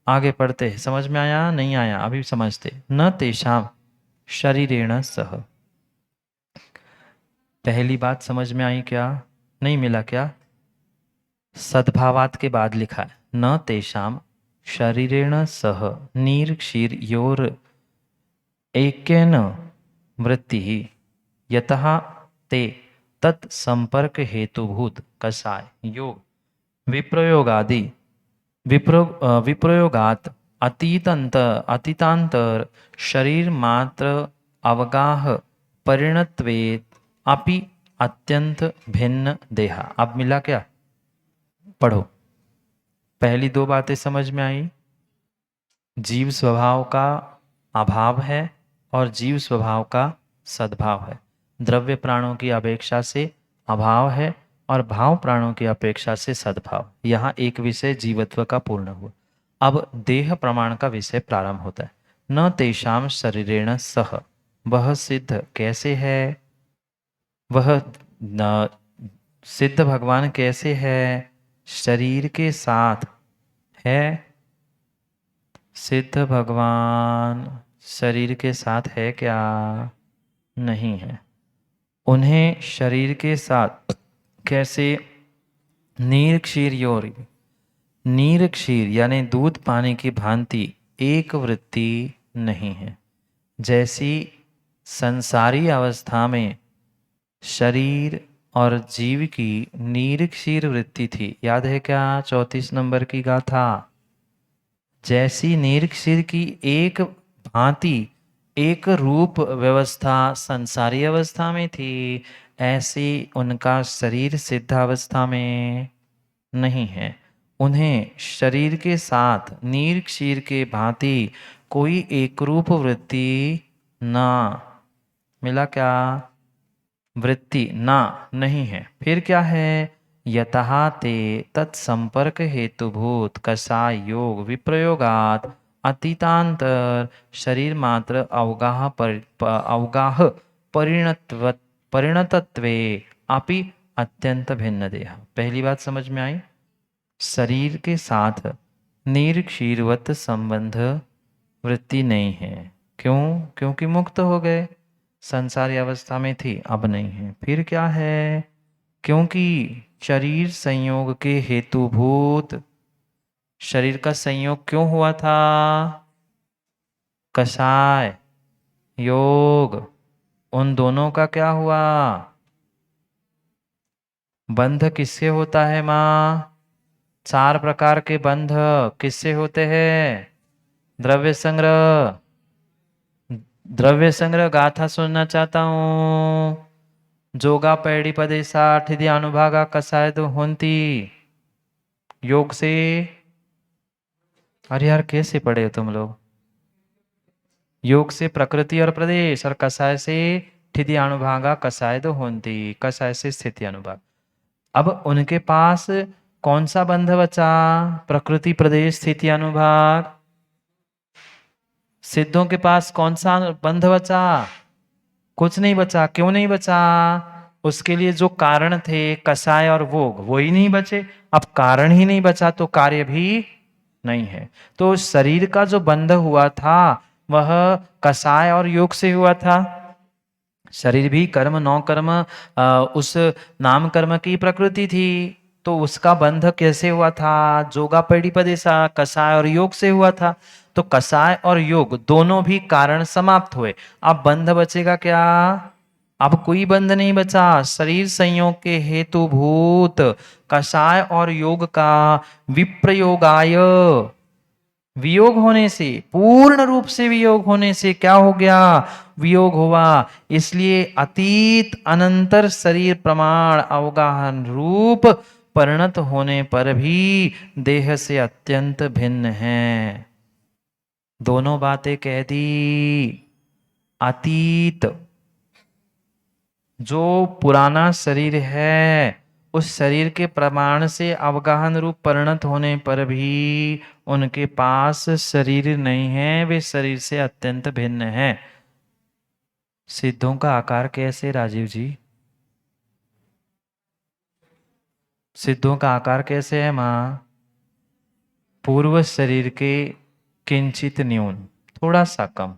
S1: आगे पढ़ते हैं। समझ में आया? नहीं आया? अभी समझते। न तेषाम शरीरेण सह, पहली बात समझ में आई क्या? नहीं मिला क्या? सद्भावात के बाद लिखा है न तेषाम शरीरेण सह नीर क्षीर योर ऐक्येन वृत्ति यतः ते तत्संपर्क हेतुभूत कषाय योग विप्रयोगादि विप्रयोगात अतीतांतर शरीर मात्र अवगाह परिणत्वेत अपि अत्यंत भिन्न देहा। अब मिला क्या? पढ़ो। पहली दो बातें समझ में आई। जीव स्वभाव का अभाव है और जीव स्वभाव का सद्भाव है। द्रव्य प्राणों की अपेक्षा से अभाव है और भाव प्राणों की अपेक्षा से सद्भाव। यहाँ एक विषय जीवत्व का पूर्ण हुआ। अब देह प्रमाण का विषय प्रारंभ होता है। न तेषाम शरीरेण सह, वह सिद्ध कैसे है? वह सिद्ध भगवान कैसे है? शरीर के साथ है। सिद्ध भगवान शरीर के साथ है क्या? नहीं है। उन्हें शरीर के साथ कैसे? नीर क्षीर योरी, नीर क्षीर यानी दूध पानी की भांति एक वृत्ति नहीं है। जैसी संसारी अवस्था में शरीर और जीव की नीर क्षीर वृत्ति थी, याद है क्या? 34 नंबर की गाथा। जैसी नीर क्षीर की एक भांति एक रूप व्यवस्था संसारी अवस्था में थी, ऐसी उनका शरीर सिद्धावस्था में नहीं है। उन्हें शरीर के साथ नीर क्षीर के भांति कोई एक रूप वृत्ति ना मिला क्या? वृत्ति ना नहीं है। फिर क्या है? यतः ते तत्संपर्क हेतुभूत कषाय योग विप्रयोगात अतीतांतर शरीर मात्र अवगाह परिणतत्वे अपि अत्यंत भिन्न देह। पहली बात समझ में आई। शरीर के साथ निर्क्षीरवत संबंध वृत्ति नहीं है। क्यों? क्योंकि मुक्त हो गए। संसारी अवस्था में थी, अब नहीं है। फिर क्या है? क्योंकि शरीर संयोग के हेतुभूत, शरीर का संयोग क्यों हुआ था? कषाय योग, उन दोनों का क्या हुआ? बंध किससे होता है माँ? 4 प्रकार के बंध किससे होते हैं? द्रव्य संग्रह। द्रव्य संग्रह गाथा सुनना चाहता हूं। जोगा पैड़ी पदेशा ठिधि अनुभागा कसायद होंती योग से। अरे यार कैसे पढ़े हो तुम लोग? योग से प्रकृति और प्रदेश और कसाय से ठिधि अनुभागा कसायद होंती, कसाय से स्थिति अनुभाग। अब उनके पास कौन सा बंध बचा? प्रकृति प्रदेश स्थिति अनुभाग। सिद्धों के पास कौन सा बंध बचा? कुछ नहीं बचा। क्यों नहीं बचा? उसके लिए जो कारण थे कषाय और भोग, वो ही नहीं बचे। अब कारण ही नहीं बचा तो कार्य भी नहीं है। तो शरीर का जो बंध हुआ था वह कषाय और योग से हुआ था। शरीर भी कर्म नौ कर्म उस नाम कर्म की प्रकृति थी। तो उसका बंध कैसे हुआ था? जोगा पढ़िपदेशा, कषाय और योग से हुआ था। तो कषाय और योग दोनों भी कारण समाप्त हुए। अब बंध बचेगा क्या? अब कोई बंध नहीं बचा। शरीर संयोग के हेतु भूत कषाय और योग का विप्रयोगाय, वियोग होने से, पूर्ण रूप से वियोग होने से क्या हो गया? वियोग हुआ। इसलिए अतीत अनंतर शरीर प्रमाण अवगाहन रूप परिणत होने पर भी देह से अत्यंत भिन्न है। दोनों बातें कह दी। अतीत जो पुराना शरीर है, उस शरीर के प्रमाण से अवगाहन रूप परिणत होने पर भी उनके पास शरीर नहीं है, वे शरीर से अत्यंत भिन्न है। सिद्धों का आकार कैसे राजीव जी? सिद्धों का आकार कैसे है माँ? पूर्व शरीर के किंचित न्यून, थोड़ा सा कम।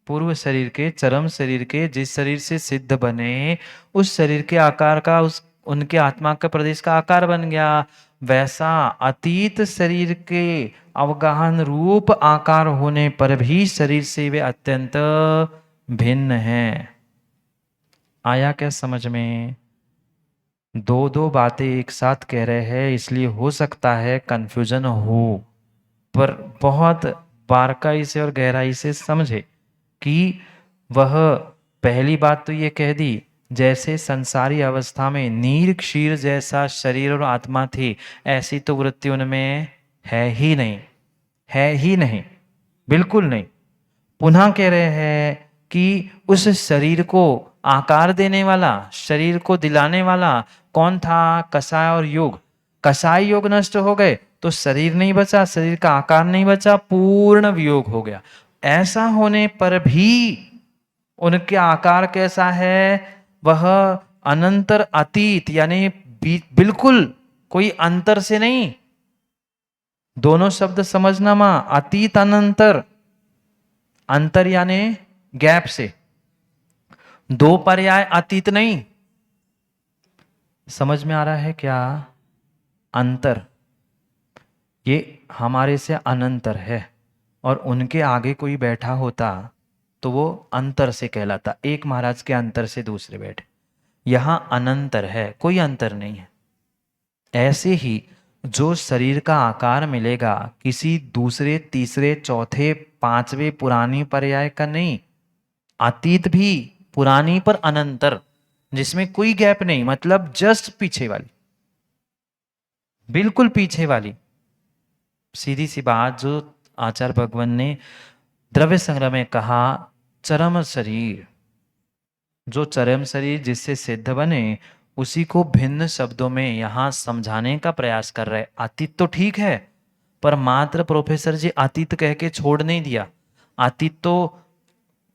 S1: पूर्व शरीर के, चरम शरीर के, जिस शरीर से सिद्ध बने उस शरीर के आकार का, उस उनके आत्मा का प्रदेश का आकार बन गया। वैसा अतीत शरीर के अवगाहन रूप आकार होने पर भी शरीर से वे अत्यंत भिन्न हैं। आया क्या समझ में? दो दो बातें एक साथ कह रहे हैं, इसलिए हो सकता है कंफ्यूजन हो, पर बहुत बारकाई से और गहराई से समझे कि वह पहली बात तो ये कह दी, जैसे संसारी अवस्था में नीर क्षीर जैसा शरीर और आत्मा थी, ऐसी तो वृत्ति उनमें है ही नहीं, है ही नहीं, बिल्कुल नहीं। पुनः कह रहे हैं कि उस शरीर को आकार देने वाला, शरीर को दिलाने वाला कौन था? कषाय और योग। कषाय योग नष्ट हो गए तो शरीर नहीं बचा, शरीर का आकार नहीं बचा, पूर्ण वियोग हो गया। ऐसा होने पर भी उनके आकार कैसा है? वह अनंतर अतीत, यानी बिल्कुल कोई अंतर से नहीं। दोनों शब्द समझना मां, अतीत अनंतर। अंतर यानी गैप से, दो पर्याय अतीत नहीं। समझ में आ रहा है क्या? अंतर ये हमारे से अनंतर है, और उनके आगे कोई बैठा होता तो वो अंतर से कहलाता। एक महाराज के अंतर से दूसरे बैठे, यहां अनंतर है, कोई अंतर नहीं है। ऐसे ही जो शरीर का आकार मिलेगा किसी दूसरे, तीसरे, चौथे, पांचवे पुरानी पर्याय का नहीं। अतीत भी पुरानी पर अनंतर, जिसमें कोई गैप नहीं, मतलब जस्ट पीछे वाली, बिल्कुल पीछे वाली। सीधी सी बात जो आचार्य भगवान ने द्रव्य संग्रह में कहा, चरम शरीर, जो चरम शरीर जिससे सिद्ध बने, उसी को भिन्न शब्दों में यहां समझाने का प्रयास कर रहे। अतीत तो ठीक है, पर मात्र प्रोफेसर जी अतीत कह के छोड़ नहीं दिया। अतीत तो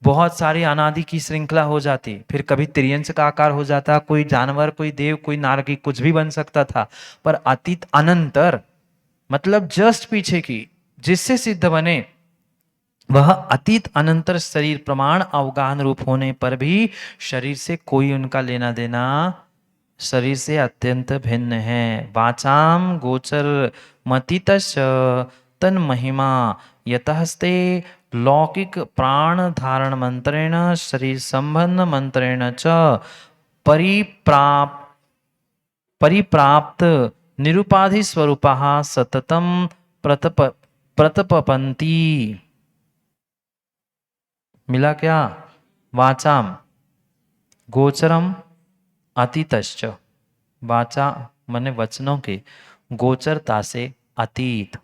S1: बहुत सारी अनादि की श्रृंखला हो जाती, फिर कभी त्रियंश का आकार हो जाता, कोई जानवर, कोई देव, कोई नारकी, कुछ भी बन सकता था। पर अतीत अनंतर मतलब जस्ट पीछे की, जिससे सिद्ध बने, वह अतीत अनंतर शरीर प्रमाण अवगाहन रूप होने पर भी शरीर से कोई उनका लेना देना, शरीर से अत्यंत भिन्न है। वाचाम गोचर मतितश्च तन महिमा यतस्ते लौकिक प्राण धारण मंत्रेण शरीर संबंध मंत्रेण च परिप्राप परिप्राप्त निरुपाधि स्वरूपः सततम प्रतप प्रतपन्ति। मिला क्या? वाचाम गोचरम अतीतश्च, वाचा मने वचनों के, गोचरता से अतीत,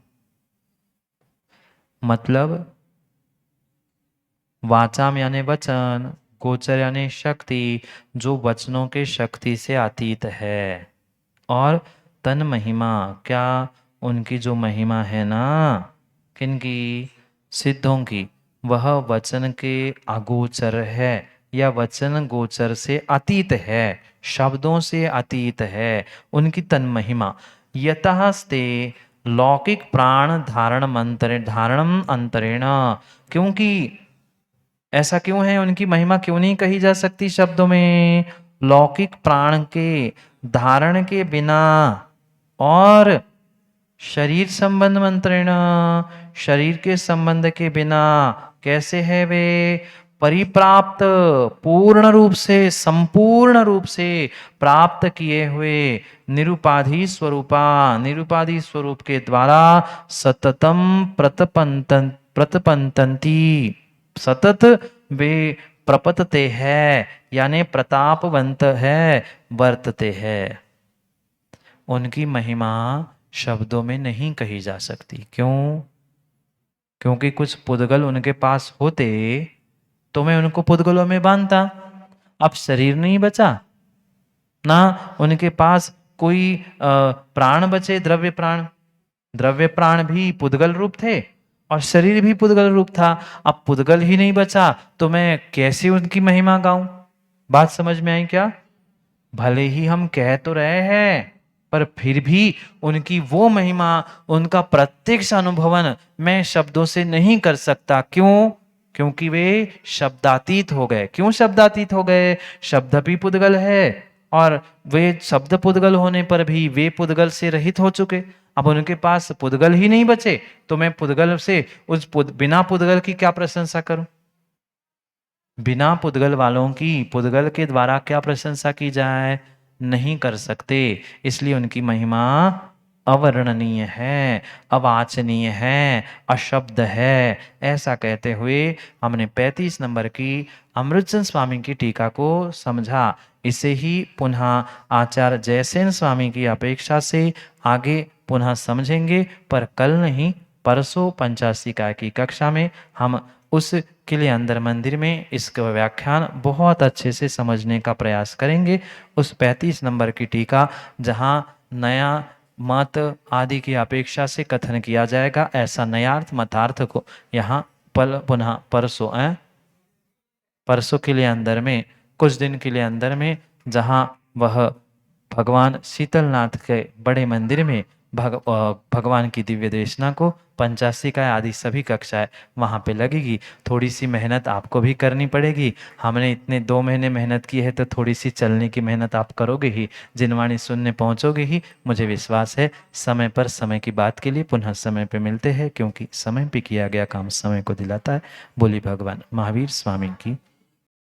S1: मतलब वाचाम यानी वचन, गोचर यानी शक्ति, जो वचनों के शक्ति से अतीत है। और तन महिमा, क्या उनकी जो महिमा है ना, किनकी? सिद्धों की, वह वचन के अगोचर है, या वचन गोचर से अतीत है, शब्दों से अतीत है उनकी तन महिमा। यतस्ते लौकिक प्राण धारण मंत्र धारणम अंतरेण, क्योंकि ऐसा क्यों है, उनकी महिमा क्यों नहीं कही जा सकती शब्दों में? लौकिक प्राण के धारण के बिना और शरीर संबंध मंत्रेण, शरीर के संबंध के बिना कैसे है वे? परिप्राप्त, पूर्ण रूप से संपूर्ण रूप से प्राप्त किए हुए निरुपाधि स्वरूपा, निरुपाधि स्वरूप के द्वारा सततम प्रतपंतंती, सतत वे प्रपतते हैं, यानी प्रतापवंत है, वर्तते हैं। उनकी महिमा शब्दों में नहीं कही जा सकती। क्यों? क्योंकि कुछ पुद्गल उनके पास होते तो मैं उनको पुद्गलों में बांधता। अब शरीर नहीं बचा ना, उनके पास कोई प्राण बचे, द्रव्य प्राण, द्रव्य प्राण भी पुद्गल रूप थे और शरीर भी पुद्गल रूप था। अब पुद्गल ही नहीं बचा तो मैं कैसे उनकी महिमा गाऊं? बात समझ में आई क्या? भले ही हम कह तो रहे हैं पर फिर भी उनकी वो महिमा, उनका प्रत्यक्ष अनुभवन मैं शब्दों से नहीं कर सकता। क्यों? क्योंकि वे शब्दातीत हो गए। क्यों शब्दातीत हो गए? शब्द भी पुद्गल है और वे शब्द पुद्गल होने पर भी वे पुद्गल से रहित हो चुके। अब उनके पास पुद्गल ही नहीं बचे तो मैं पुद्गल से बिना पुद्गल की क्या प्रशंसा करूं? बिना पुद्गल वालों की पुद्गल के द्वारा क्या प्रशंसा की जाए? नहीं कर सकते। इसलिए उनकी महिमा अवर्णनीय है, अवाचनीय है, अशब्द है। ऐसा कहते हुए हमने 35 नंबर की अमृतचंद स्वामी की टीका को समझा। इसे ही पुनः आचार्य जयसेन स्वामी की अपेक्षा से आगे पुनः समझेंगे, पर कल नहीं परसों 85 का की कक्षा में हम उस किले अंदर मंदिर में इसका व्याख्यान बहुत अच्छे से समझने का प्रयास करेंगे। उस 35 नंबर की टीका जहाँ नया मत आदि की अपेक्षा से कथन किया जाएगा, ऐसा नयार्थ मतार्थ को यहाँ पुनः परसों परसों के लिए अंदर में, कुछ दिन के लिए अंदर में, जहाँ वह भगवान शीतलनाथ के बड़े मंदिर में भगवान की दिव्य देशना को 85 का आदि सभी कक्षाएं वहाँ पे लगेगी। थोड़ी सी मेहनत आपको भी करनी पड़ेगी। हमने इतने 2 महीने मेहनत की है तो थोड़ी सी चलने की मेहनत आप करोगे ही, जिनवाणी सुनने पहुँचोगे ही, मुझे विश्वास है। समय पर समय की बात के लिए पुनः समय पे मिलते हैं, क्योंकि समय पे किया गया काम समय को दिलाता है। बोली भगवान महावीर स्वामी की